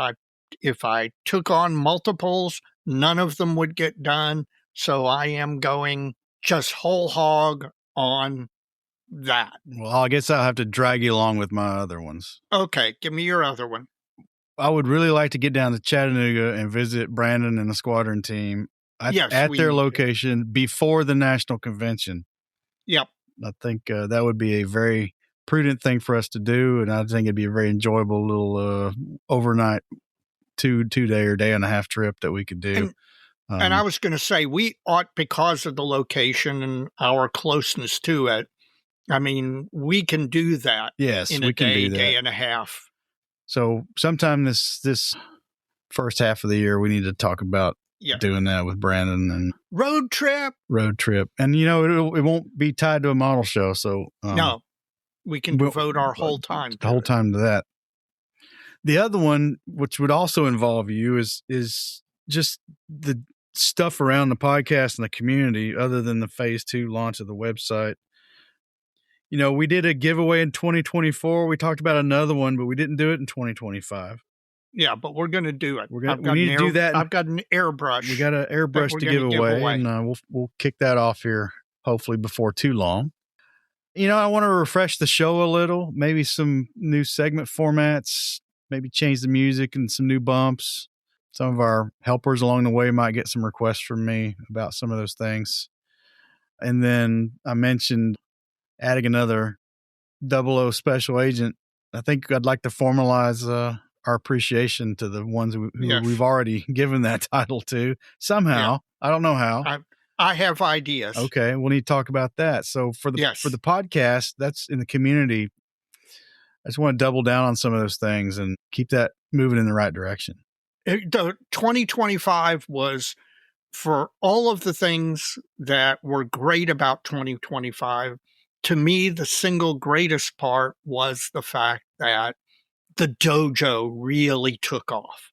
I took on multiples, none of them would get done. So I am going just whole hog on that. Well, I guess I'll have to drag you along with my other ones. Okay. Give me your other one. I would really like to get down to Chattanooga and visit Brandon and the squadron team at their location before the national convention. Yep. I think that would be a very prudent thing for us to do. And I think it'd be a very enjoyable little overnight two-day or day and a half trip that we could do. And I was going to say, we ought, because of the location and our closeness to it, I mean, we can do that in a day and a half. So sometime this first half of the year, we need to talk about doing that with Brandon and road trip. And, it won't be tied to a model show. So no, we can devote our whole time to that. The other one, which would also involve you, is just the stuff around the podcast and the community other than the phase 2 launch of the website. We did a giveaway in 2024. We talked about another one, but we didn't do it in 2025. Yeah, but we're going to do it. We need to do that. I've got an airbrush. We got an airbrush to give away, and we'll kick that off here hopefully before too long. I want to refresh the show a little, maybe some new segment formats, maybe change the music and some new bumps. Some of our helpers along the way might get some requests from me about some of those things. And then I mentioned adding another 00 special agent. I think I'd like to formalize our appreciation to the ones who we've already given that title to somehow. Yeah. I don't know how. I have ideas. Okay, we'll need to talk about that. So for the podcast, that's in the community. I just want to double down on some of those things and keep that moving in the right direction. The 2025 was, for all of the things that were great about 2025, to me, the single greatest part was the fact that the dojo really took off.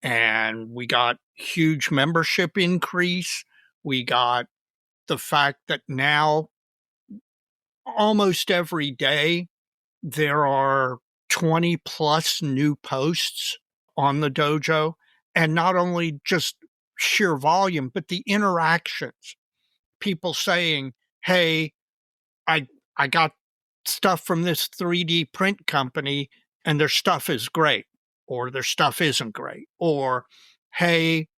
And we got huge membership increase. We got the fact that now almost every day there are 20 plus new posts on the dojo. And not only just sheer volume, but the interactions. People saying, hey, I got stuff from this 3D print company and their stuff is great, or their stuff isn't great. Or, hey,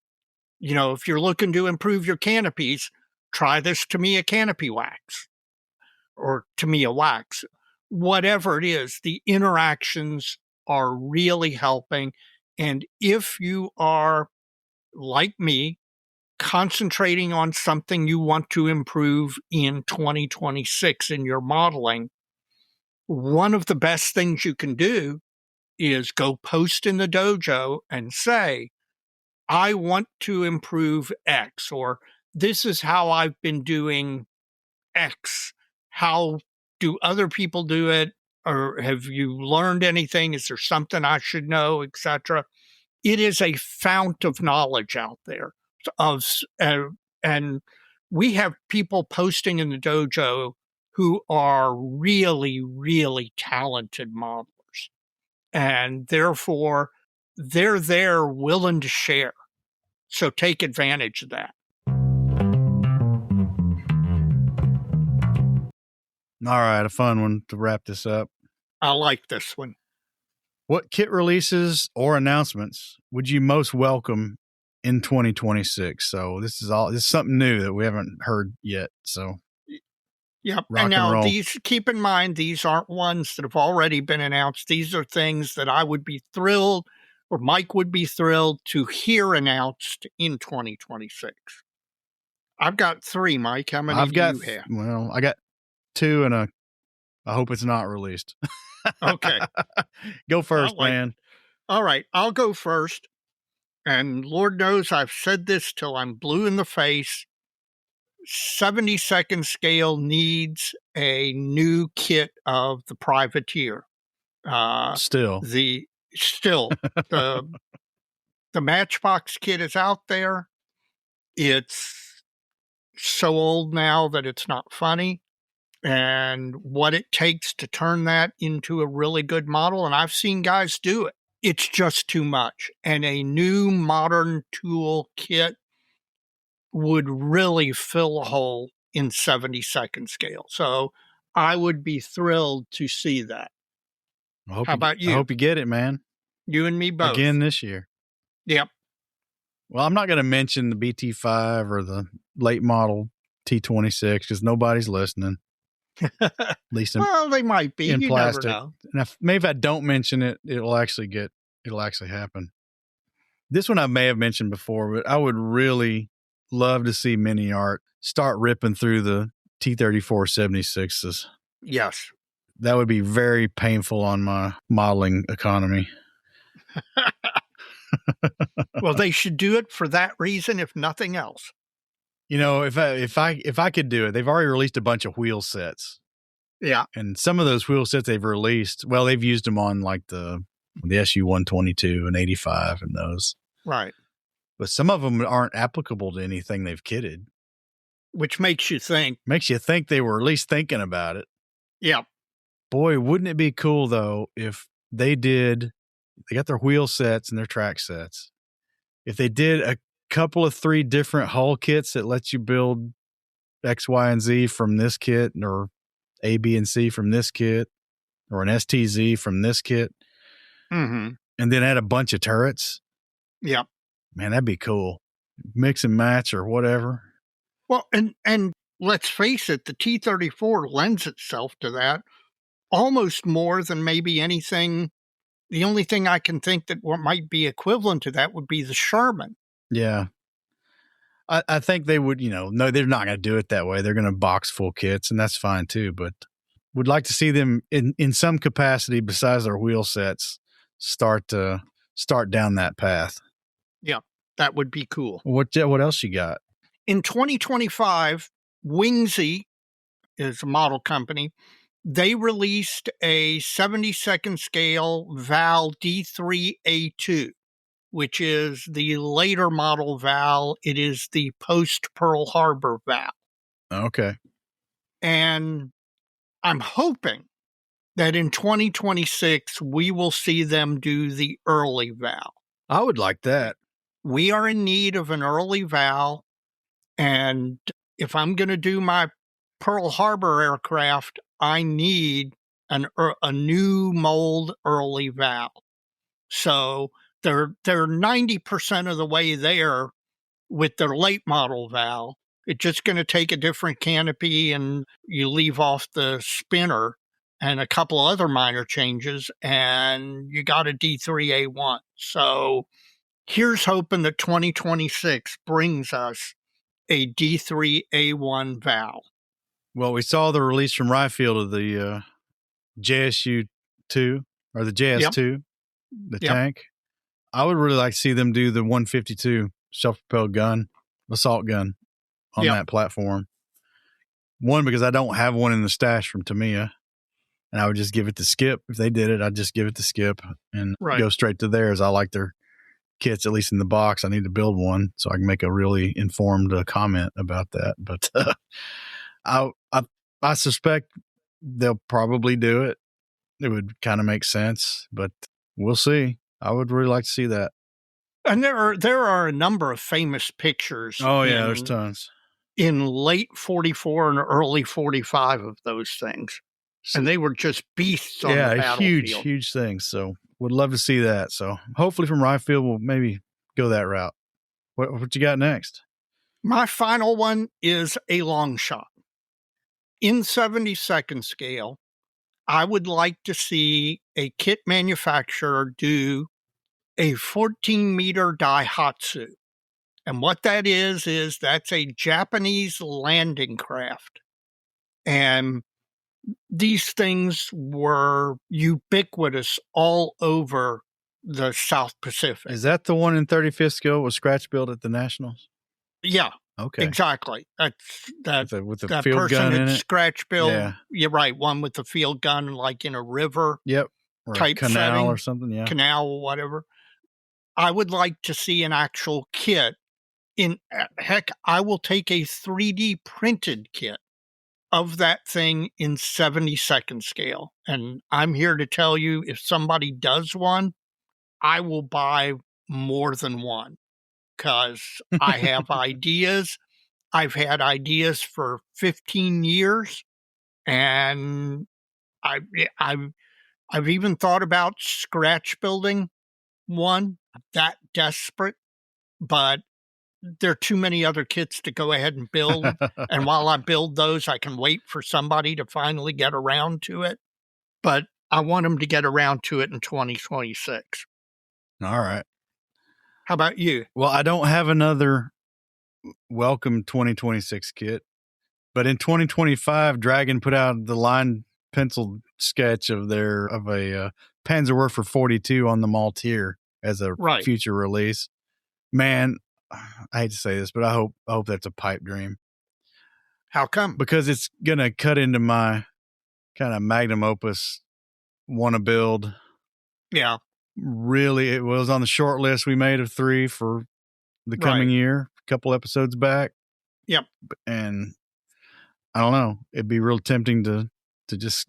if you're looking to improve your canopies, try this Tamiya canopy wax or Tamiya wax. Whatever it is, the interactions are really helping. And if you are, like me, concentrating on something you want to improve in 2026 in your modeling, one of the best things you can do is go post in the dojo and say, I want to improve X, or this is how I've been doing X. How do other people do it? Or have you learned anything? Is there something I should know, etc.? It is a fount of knowledge out there. And we have people posting in the dojo who are really, really talented modelers. And therefore, they're there willing to share. So take advantage of that. All right, a fun one to wrap this up. I like this one. What kit releases or announcements would you most welcome in 2026? So this is something new that we haven't heard yet. So yep. And now these, keep in mind, these aren't ones that have already been announced. These are things that I would be thrilled, or Mike would be thrilled to hear announced in 2026. I've got 3, Mike. How many do you have? Well, I got 2 and I hope it's not released. Okay. Go first, man. All right. I'll go first. And Lord knows I've said this till I'm blue in the face. 72nd scale needs a new kit of the privateer. The Matchbox kit is out there. It's so old now that it's not funny. And what it takes to turn that into a really good model, and I've seen guys do it, it's just too much. And a new modern tool kit would really fill a hole in 72nd scale. So I would be thrilled to see that. How about you? I hope you get it, man. You and me both. Again this year. Yep. Well, I'm not going to mention the BT5 or the late model T26 because nobody's listening. At least well, they might be. In you plastic. Never know. And maybe if I don't mention it, it'll actually happen. This one I may have mentioned before, but I would really love to see Mini Art start ripping through the T34 76s. Yes. That would be very painful on my modeling economy. Well, they should do it for that reason, if nothing else. If I could do it, they've already released a bunch of wheel sets. Yeah. And some of those wheel sets they've released, well, they've used them on like the SU 122 and 85 and those. Right. But some of them aren't applicable to anything they've kitted. Which makes you think. Makes you think they were at least thinking about it. Yeah. Boy, wouldn't it be cool, though, if they got their wheel sets and their track sets. If they did a couple of 3 different hull kits that lets you build X, Y, and Z from this kit, or A, B, and C from this kit, or an STZ from this kit, mm-hmm. and then add a bunch of turrets. Yep. Man, that'd be cool. Mix and match or whatever. Well, and let's face it, the T34 lends itself to that almost more than maybe anything. The only thing I can think that might be equivalent to that would be the Sherman. Yeah. I think they would, no, they're not going to do it that way. They're going to box full kits, and that's fine too. But would like to see them in some capacity besides their wheel sets start down that path. Yeah, that would be cool. What else you got? In 2025, Wingsy is a model company. They released a 72nd scale Val D3A2, which is the later model Val. It is the post-Pearl Harbor Val. Okay. And I'm hoping that in 2026, we will see them do the early Val. I would like that. we are in need of an early val. And if I'm going to do my Pearl Harbor aircraft, I need a new mold early val. So they're 90% of the way there with their late model val. It's just going to take a different canopy, and you leave off the spinner and a couple other minor changes, and you got a D3A1. So here's hoping that 2026 brings us a D3A1 val. Well, we saw the release from Ryefield of the JSU-2 or the JS2, the tank. I would really like to see them do the 152 self-propelled gun, assault gun on that platform. One, because I don't have one in the stash from Tamiya, and I would just give it to Skip. If they did it, I'd just give it to Skip and go straight to theirs. I like their kits, at least in the box. I need to build one so I can make a really informed comment about that. But I suspect they'll probably do it. It would kind of make sense, but we'll see. I would really like to see that. And there are a number of famous pictures. Oh, yeah, there's tons. In late 44 and early 45 of those things. And they were just beasts on the battlefield. Huge things. So would love to see that. So hopefully from Ryefield, we'll maybe go that route. What you got next? My final one is a long shot. In 72nd scale, I would like to see a kit manufacturer do a 14-meter Daihatsu. And what that is that's a Japanese landing craft. And these things were ubiquitous all over the South Pacific. Is that the one in 35th scale was scratch built at the Nationals? Yeah. Okay. Exactly. That's with the that field person gun had in it? scratch built. Yeah. You're right. One with the field gun, like in a river. Yep. Or type a canal setting, or something. Yeah. Canal or whatever. I would like to see an actual kit. Heck, I will take a 3D printed kit of that thing in 72nd scale. And I'm here to tell you, if somebody does one, I will buy more than one, because I have ideas. I've had ideas for 15 years, and I've even thought about scratch building one. I'm that desperate, but there are too many other kits to go ahead and build. And while I build those, I can wait for somebody to finally get around to it. But I want them to get around to it in 2026. All right. How about you? Well, I don't have another welcome 2026 kit, but in 2025, Dragon put out the line pencil sketch of a Panzerwerfer 42 on the Maltier as a future release. Man, I hate to say this, but I hope that's a pipe dream. How come? Because it's gonna cut into my kind of magnum opus want to build. Yeah. Really, it was on the short list we made of 3 for the coming year, a couple episodes back. Yep. And I don't know, it'd be real tempting to just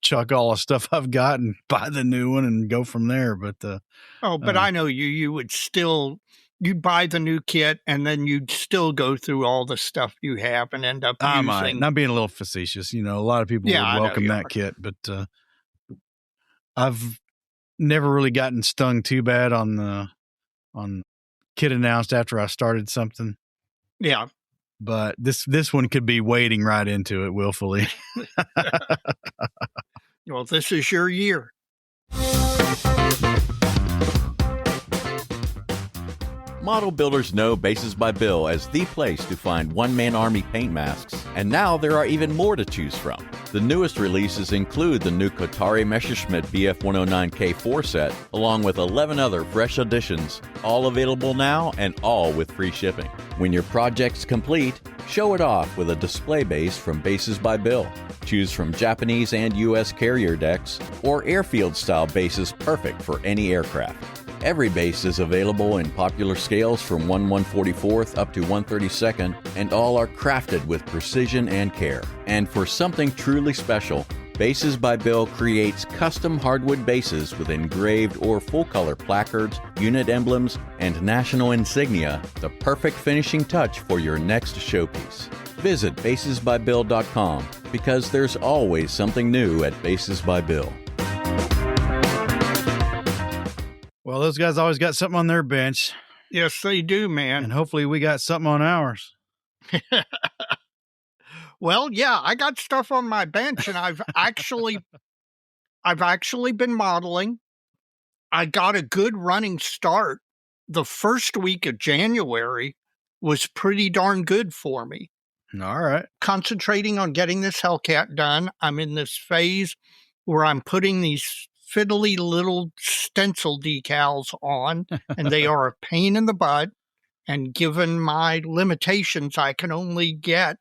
chuck all the stuff I've got and buy the new one and go from there. But I know you would still, you'd buy the new kit and then you'd still go through all the stuff you have and end up using. Might. Not being a little facetious, a lot of people would welcome that kit, but I've never really gotten stung too bad on kit announced after I started something. Yeah. But this one could be wading right into it willfully. Well, this is your year. Model builders know Bases by Bill as the place to find one-man army paint masks, and now there are even more to choose from. The newest releases include the new Kotari Messerschmitt BF109K4 set, along with 11 other fresh additions, all available now and all with free shipping. When your project's complete, show it off with a display base from Bases by Bill. Choose from Japanese and U.S. carrier decks or airfield-style bases perfect for any aircraft. Every base is available in popular scales from 1/144th up to 1/32nd, and all are crafted with precision and care. And for something truly special, Bases by Bill creates custom hardwood bases with engraved or full-color placards, unit emblems, and national insignia, the perfect finishing touch for your next showpiece. Visit basesbybill.com because there's always something new at Bases by Bill. Well, those guys always got something on their bench. Yes, they do, man. And hopefully we got something on ours. Well, yeah, I got stuff on my bench, and I've actually been modeling. I got a good running start. The first week of January was pretty darn good for me. All right. Concentrating on getting this Hellcat done. I'm in this phase where I'm putting these fiddly little stencil decals on, and they are a pain in the butt. And given my limitations, I can only get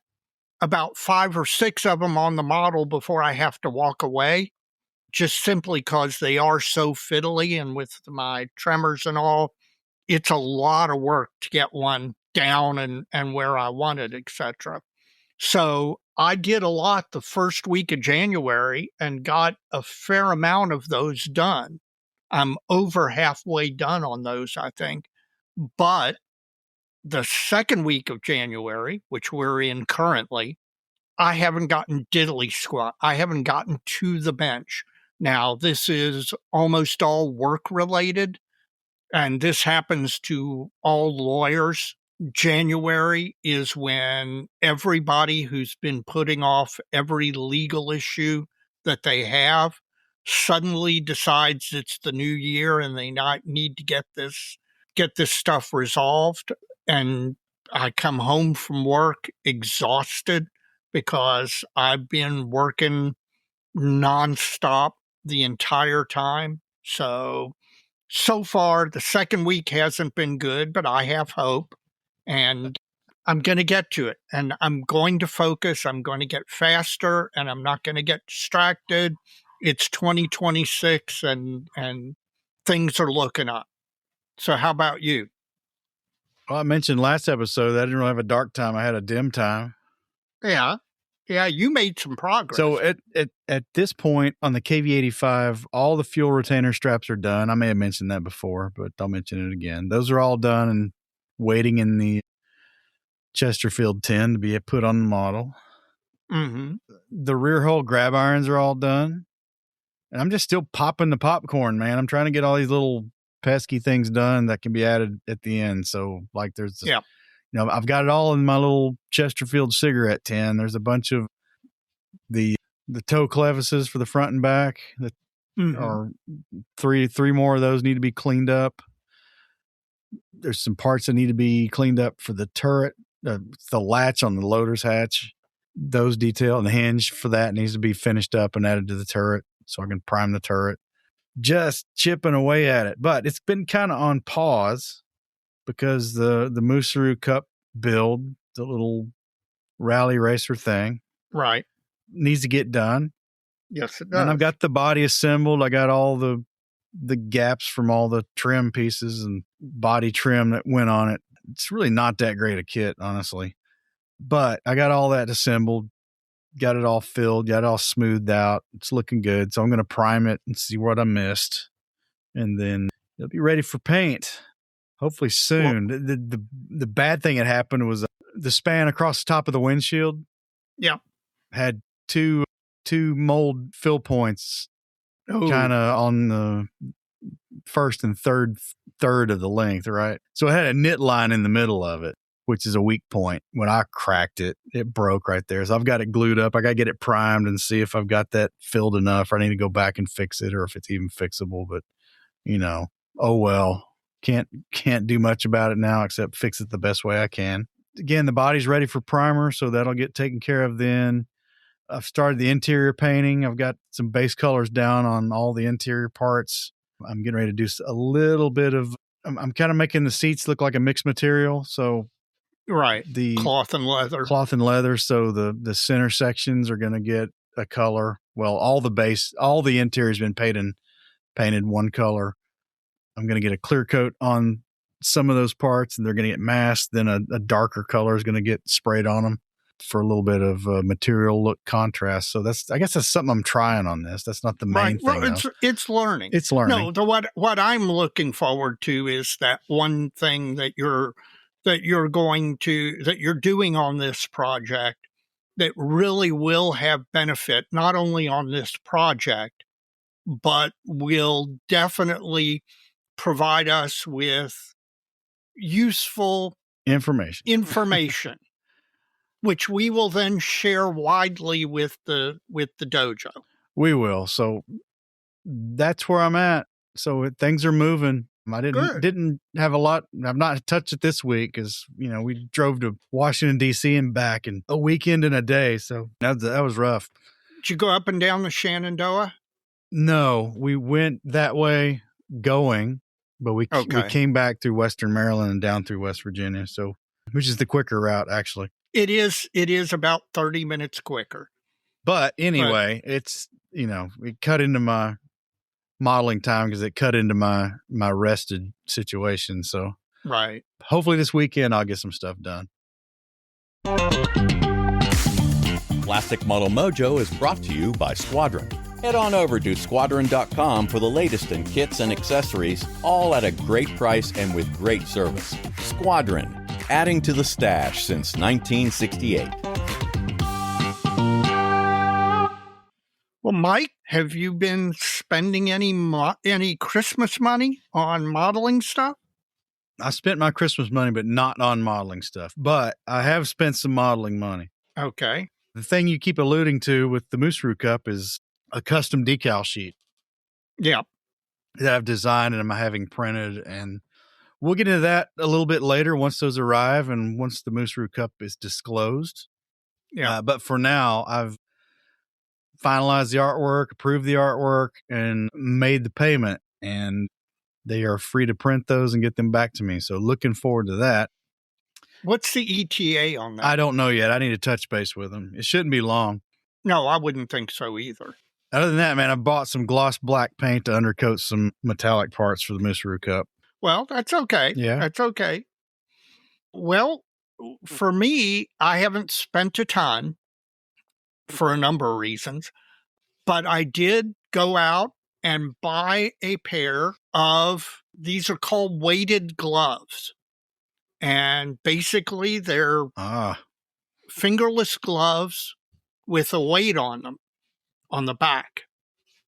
about 5 or 6 of them on the model before I have to walk away, just simply because they are so fiddly, and with my tremors and all, it's a lot of work to get one down and where I want it, etc. So I did a lot the first week of January and got a fair amount of those done. I'm over halfway done on those, I think. But the second week of January, which we're in currently, I haven't gotten diddly squat. I haven't gotten to the bench. Now, this is almost all work related, and this happens to all lawyers. January is when everybody who's been putting off every legal issue that they have suddenly decides it's the new year and they need to get this stuff resolved. And I come home from work exhausted because I've been working nonstop the entire time. So far, the second week hasn't been good, but I have hope. And I'm going to get to it. And I'm going to focus. I'm going to get faster, and I'm not going to get distracted. It's 2026, and things are looking up. So how about you? Well, I mentioned last episode that I didn't really have a dark time. I had a dim time. Yeah, you made some progress. So at this point on the KV-85, all the fuel retainer straps are done. I may have mentioned that before, but I'll mention it again. Those are all done and waiting in the Chesterfield tin to be put on the model. Mm-hmm. The rear hull grab irons are all done. And I'm just still popping the popcorn, man. I'm trying to get all these little pesky things done that can be added at the end. So like there's I've got it all in my little Chesterfield cigarette tin. There's a bunch of the toe clevises for the front and back that are three more of those need to be cleaned up. There's some parts that need to be cleaned up for the turret, the latch on the loader's hatch. Those detail and the hinge for that needs to be finished up and added to the turret so I can prime the turret. Just chipping away at it. But it's been kind of on pause because the Musaru Cup build, the little rally racer thing, right, needs to get done. Yes, it does. And I've got the body assembled. I got all the gaps from all the trim pieces and body trim that went on it. It's really not that great a kit, honestly. But I got all that assembled, got it all filled, got it all smoothed out. It's looking good. So I'm going to prime it and see what I missed. And then it'll be ready for paint, hopefully soon. Well, the bad thing that happened was the span across the top of the windshield. Yeah. Had two mold fill points kind of on the first and third of the length, right? So it had a knit line in the middle of it, which is a weak point. When I cracked it, it broke right there. So I've got it glued up. I got to get it primed and see if I've got that filled enough, or I need to go back and fix it, or if it's even fixable. But, oh well. Can't do much about it now except fix it the best way I can. Again, the body's ready for primer, so that'll get taken care of then. I've started the interior painting. I've got some base colors down on all the interior parts. I'm getting ready to do a little bit of, I'm kind of making the seats look like a mixed material. So right, the cloth and leather. So the center sections are going to get a color. Well, all the interior has been painted one color. I'm going to get a clear coat on some of those parts, and they're going to get masked. Then a darker color is going to get sprayed on them. for a little bit of material look contrast. So I guess that's something I'm trying on this. That's not the main thing. Well, it's learning. It's learning. No, what I'm looking forward to is that one thing that you're doing on this project that really will have benefit, not only on this project, but will definitely provide us with useful information, which we will then share widely with the dojo. We will. So that's where I'm at. So things are moving. I didn't have a lot. I've not touched it this week because, we drove to Washington, D.C. and back in a weekend and a day. So that was rough. Did you go up and down the Shenandoah? No, we went that way going, but we came back through Western Maryland and down through West Virginia. So, which is the quicker route, actually. It is about 30 minutes quicker. But anyway, it's, it cut into my modeling time because it cut into my rested situation. So right. Hopefully this weekend I'll get some stuff done. Plastic Model Mojo is brought to you by Squadron. Head on over to squadron.com for the latest in kits and accessories, all at a great price and with great service. Squadron, adding to the stash since 1968. Well, Mike, have you been spending any Christmas money on modeling stuff? I spent my Christmas money, but not on modeling stuff. But I have spent some modeling money. Okay. The thing you keep alluding to with the Moose-Roo Cup is a custom decal sheet. Yeah. That I've designed and I'm having printed. And we'll get into that a little bit later once those arrive and once the Moose-Roo Cup is disclosed. Yeah. But for now, I've finalized the artwork, approved the artwork, and made the payment. And they are free to print those and get them back to me. So looking forward to that. What's the ETA on that? I don't know yet. I need to touch base with them. It shouldn't be long. No, I wouldn't think so either. Other than that, man, I bought some gloss black paint to undercoat some metallic parts for the Moose-Roo Cup. Well, that's okay. Yeah. That's okay. Well, for me, I haven't spent a ton for a number of reasons, but I did go out and buy a pair of, these are called weighted gloves. And basically they're fingerless gloves with a weight on them on the back.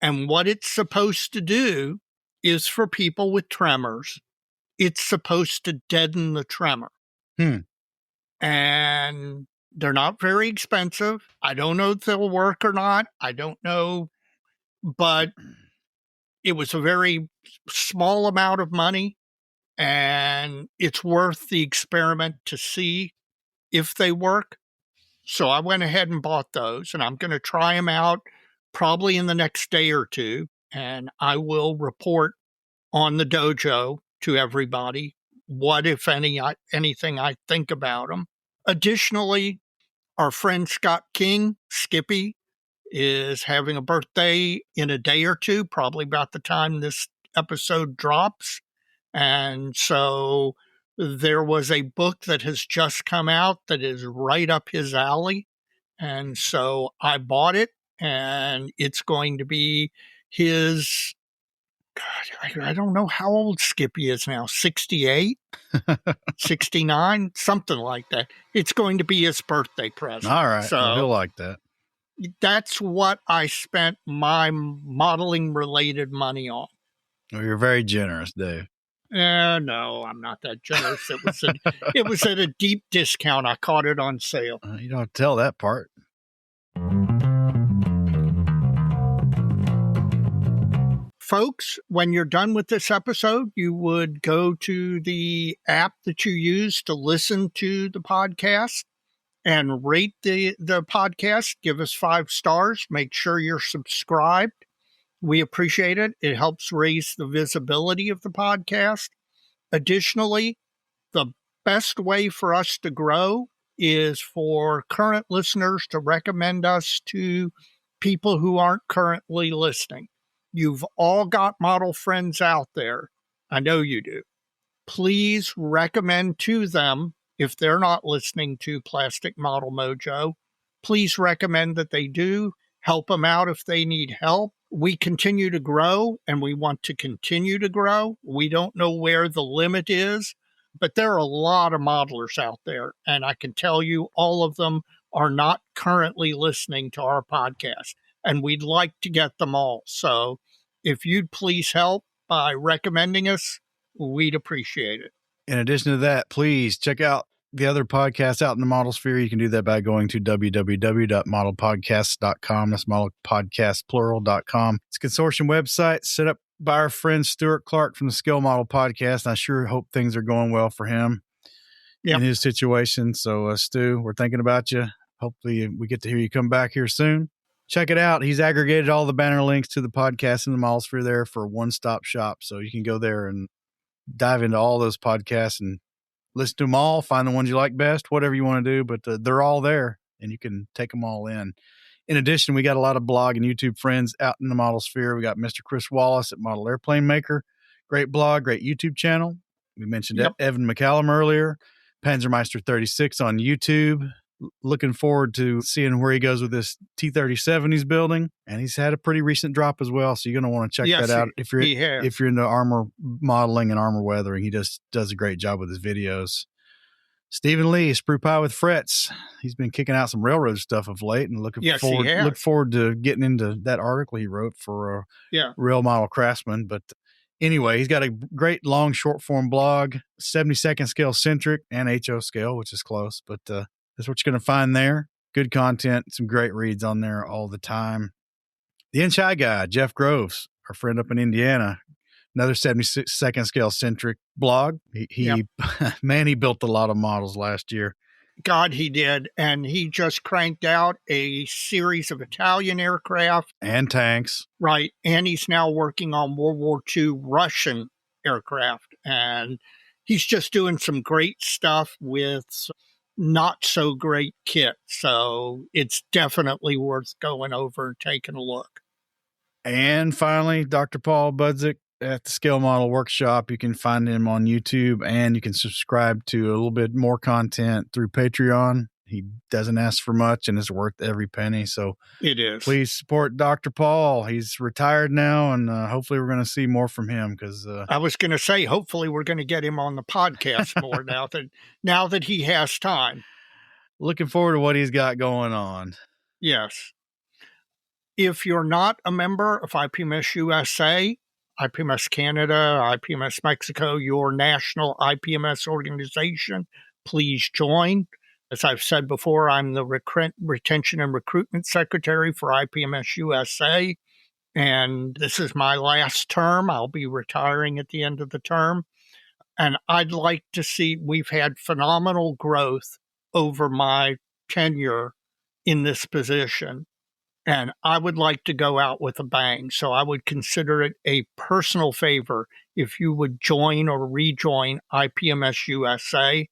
And what it's supposed to do is for people with tremors, it's supposed to deaden the tremor. And they're not very expensive. I don't know if they'll work or not. I don't know. But it was a very small amount of money. And it's worth the experiment to see if they work. So I went ahead and bought those, and I'm going to try them out probably in the next day or two, and I will report on the dojo to everybody what, if anything I think about them. Additionally, our friend Scott King, Skippy, is having a birthday in a day or two, probably about the time this episode drops. And so there was a book that has just come out that is right up his alley. And so I bought it, and it's going to be his, God, I don't know how old Skippy is now, 68, 69, something like that. It's going to be his birthday present. All right. So I feel like that. That's what I spent my modeling related money on. Well, you're very generous, Dave. No, I'm not that generous. It was at a deep discount. I caught it on sale. You don't tell that part. Folks, when you're done with this episode, you would go to the app that you use to listen to the podcast and rate the podcast. Give us 5 stars. Make sure you're subscribed. We appreciate it. It helps raise the visibility of the podcast. Additionally, the best way for us to grow is for current listeners to recommend us to people who aren't currently listening. You've all got model friends out there. I know you do. Please recommend to them if they're not listening to Plastic Model Mojo, please recommend that they do. Help them out if they need help. We continue to grow, and we want to continue to grow. We don't know where the limit is, but there are a lot of modelers out there, and I can tell you all of them are not currently listening to our podcast, and we'd like to get them all. So if you'd please help by recommending us, we'd appreciate it. In addition to that, please check out the other podcasts out in the model sphere. You can do that by going to www.modelpodcasts.com. That's modelpodcastplural.com. It's a consortium website set up by our friend Stuart Clark from the Scale Model Podcast. I sure hope things are going well for him in his situation. So, Stu, we're thinking about you. Hopefully we get to hear you come back here soon. Check it out. He's aggregated all the banner links to the podcast in the model sphere there for a one-stop shop. So you can go there and dive into all those podcasts and listen to them all, find the ones you like best, whatever you want to do, but they're all there and you can take them all in. In addition, we got a lot of blog and YouTube friends out in the model sphere. We got Mr. Chris Wallace at Model Airplane Maker. Great blog, great YouTube channel. We mentioned Evan McCallum earlier. Panzermeister 36 on YouTube. Looking forward to seeing where he goes with this T-37 he's building. And he's had a pretty recent drop as well. So you're going to want to check that out. If you're into armor modeling and armor weathering, he just does a great job with his videos. Stephen Lee, Sprue Pie with Frets. He's been kicking out some railroad stuff of late and look forward to getting into that article he wrote for Rail Model Craftsman. But anyway, he's got a great long short form blog, 72nd scale centric and HO scale, which is close, but that's what you're going to find there. Good content, some great reads on there all the time. The Inchai guy, Jeff Groves, our friend up in Indiana, another 72nd scale centric blog. He built a lot of models last year. God, he did. And he just cranked out a series of Italian aircraft. And tanks. Right. And he's now working on World War II Russian aircraft. And he's just doing some great stuff with not so great kit. So it's definitely worth going over and taking a look. And finally, Dr. Paul Budzik at the Scale Model Workshop. You can find him on YouTube and you can subscribe to a little bit more content through Patreon. He doesn't ask for much and it's worth every penny. So it is. Please support Dr. Paul. He's retired now and hopefully we're going to see more from him because I was going to say, hopefully we're going to get him on the podcast more now that he has time. Looking forward to what he's got going on. Yes. If you're not a member of IPMS USA, IPMS Canada, IPMS Mexico, your national IPMS organization, please join. As I've said before, I'm the Retention and Recruitment Secretary for IPMS USA, and this is my last term. I'll be retiring at the end of the term, and I'd like to see, we've had phenomenal growth over my tenure in this position, and I would like to go out with a bang. So I would consider it a personal favor if you would join or rejoin IPMS USA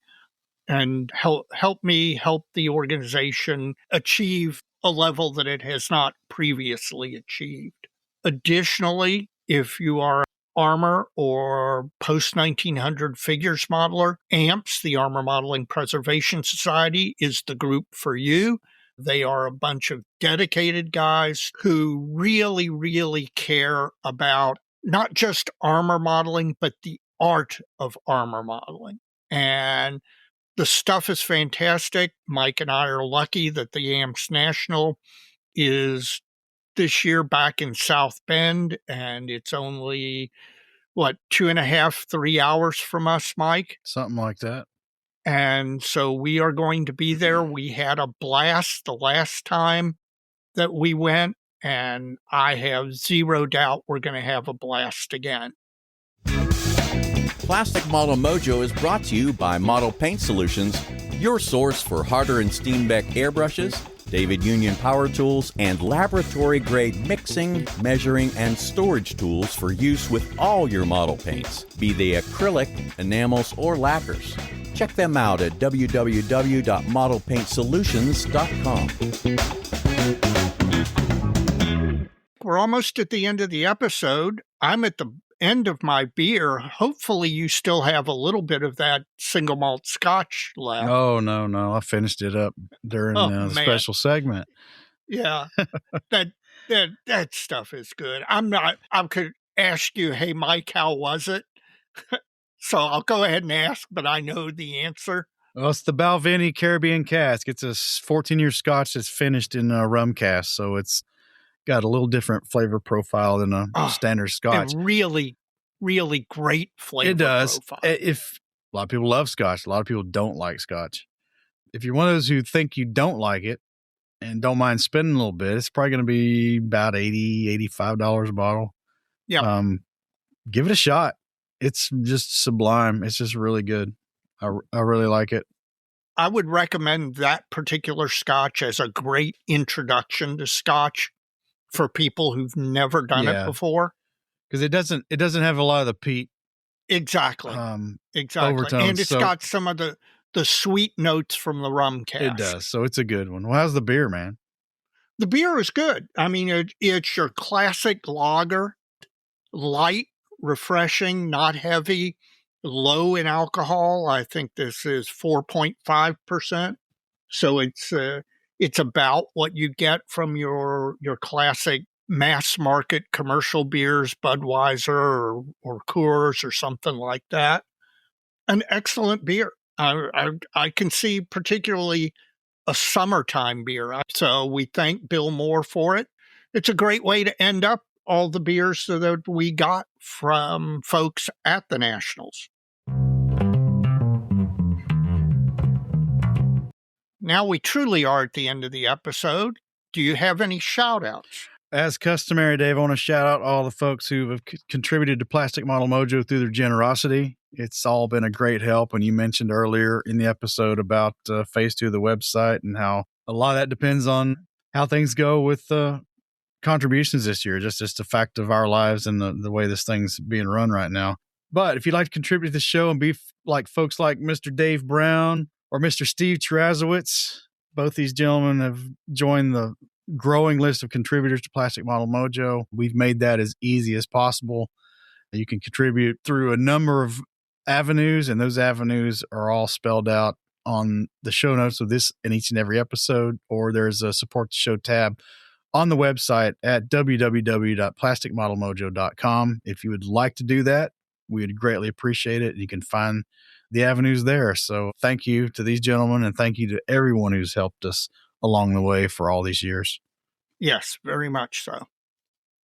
and help me help the organization achieve a level that it has not previously achieved. Additionally, if you are an armor or post-1900 figures modeler, AMPS, the Armor Modeling Preservation Society, is the group for you. They are a bunch of dedicated guys who really, really care about not just armor modeling, but the art of armor modeling. And the stuff is fantastic. Mike and I are lucky that the AMPS National is this year back in South Bend, and it's only, 2.5, 3 hours from us, Mike? Something like that. And so we are going to be there. We had a blast the last time that we went, and I have zero doubt we're going to have a blast again. Plastic Model Mojo is brought to you by Model Paint Solutions, your source for Harder Steenbeck Airbrushes, David Union Power Tools, and laboratory-grade mixing, measuring, and storage tools for use with all your model paints, be they acrylic, enamels, or lacquers. Check them out at www.modelpaintsolutions.com. We're almost at the end of the episode. I'm at the end of my beer. Hopefully you still have a little bit of that single malt scotch left. Oh, no. I finished it up during the special segment. Yeah. that stuff is good. I could ask you, hey, Mike, how was it? So I'll go ahead and ask, but I know the answer. Well, it's the Balvenie Caribbean cask. It's a 14-year scotch that's finished in a rum cask, so it's got a little different flavor profile than a standard scotch. And really, really great flavor profile. If a lot of people love scotch, a lot of people don't like scotch. If you're one of those who think you don't like it and don't mind spending a little bit, it's probably going to be about $80, $85 a bottle. Yeah. Give it a shot. It's just sublime. It's just really good. I really like it. I would recommend that particular scotch as a great introduction to scotch for people who've never done it before. Because it doesn't have a lot of the peat. Exactly. Overtones, and it's got some of the sweet notes from the rum cask. It does. So it's a good one. Well, how's the beer, man? The beer is good. I mean, it's your classic lager, light, refreshing, not heavy, low in alcohol. I think this is 4.5%. So it's about what you get from your classic mass market commercial beers, Budweiser or Coors or something like that. An excellent beer. I can see particularly a summertime beer. So we thank Bill Moore for it. It's a great way to end up all the beers that we got from folks at the Nationals. Now we truly are at the end of the episode. Do you have any shout outs? As customary, Dave, I want to shout out all the folks who have contributed to Plastic Model Mojo through their generosity. It's all been a great help. And you mentioned earlier in the episode about phase 2 of the website and how a lot of that depends on how things go with contributions this year. Just a fact of our lives and the way this thing's being run right now. But if you'd like to contribute to the show and be like folks like Mr. Dave Brown or Mr. Steve Cherazowitz, both these gentlemen have joined the growing list of contributors to Plastic Model Mojo. We've made that as easy as possible. You can contribute through a number of avenues, and those avenues are all spelled out on the show notes of this and each and every episode, or there's a support the show tab on the website at www.plasticmodelmojo.com. If you would like to do that, we would greatly appreciate it. You can find the avenues there. So thank you to these gentlemen, and thank you to everyone who's helped us along the way for all these years. Yes, very much so.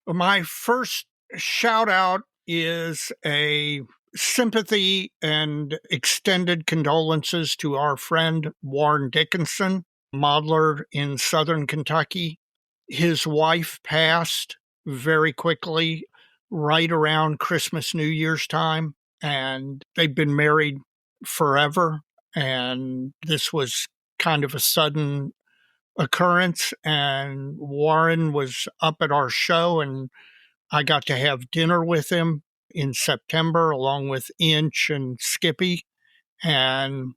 My first shout out is a sympathy and extended condolences to our friend Warren Dickinson, modeler in Southern Kentucky. His wife passed very quickly right around Christmas, New Year's time, and they'd been married forever. And this was kind of a sudden occurrence, and Warren was up at our show, and I got to have dinner with him in September along with Inch and Skippy. And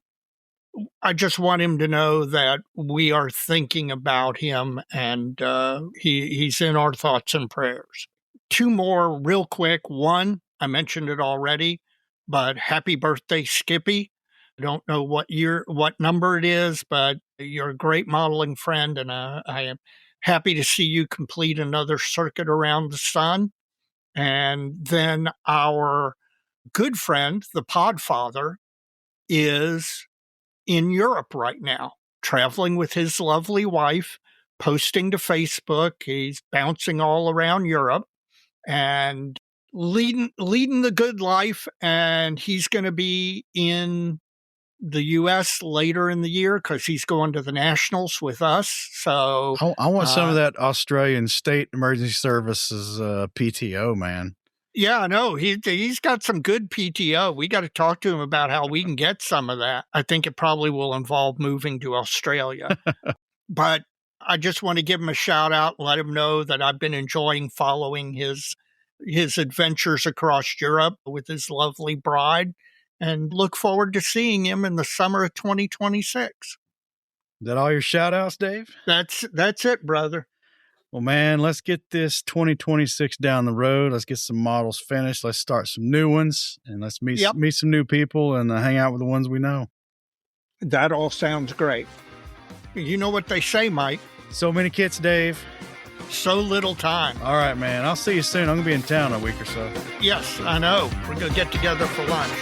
I just want him to know that we are thinking about him, and he's in our thoughts and prayers. Two more real quick. One, I mentioned it already, but happy birthday, Skippy. I don't know what number it is, but you're a great modeling friend, and I am happy to see you complete another circuit around the sun. And then our good friend, the Podfather, is in Europe right now, traveling with his lovely wife, posting to Facebook. He's bouncing all around Europe and leading the good life. And he's going to be in the U.S. later in the year because he's going to the Nationals with us. So I want some of that Australian State Emergency Services PTO, man. Yeah, I know. He's got some good PTO. We got to talk to him about how we can get some of that. I think it probably will involve moving to Australia. But I just want to give him a shout out, let him know that I've been enjoying following his adventures across Europe with his lovely bride, and look forward to seeing him in the summer of 2026. Is that all your shout outs, Dave? That's it, brother. Well, man, let's get this 2026 down the road. Let's get some models finished. Let's start some new ones, and let's meet some new people and hang out with the ones we know. That all sounds great. You know what they say, Mike. So many kits, Dave. So little time. All right, man. I'll see you soon. I'm going to be in town a week or so. Yes, I know. We're going to get together for lunch.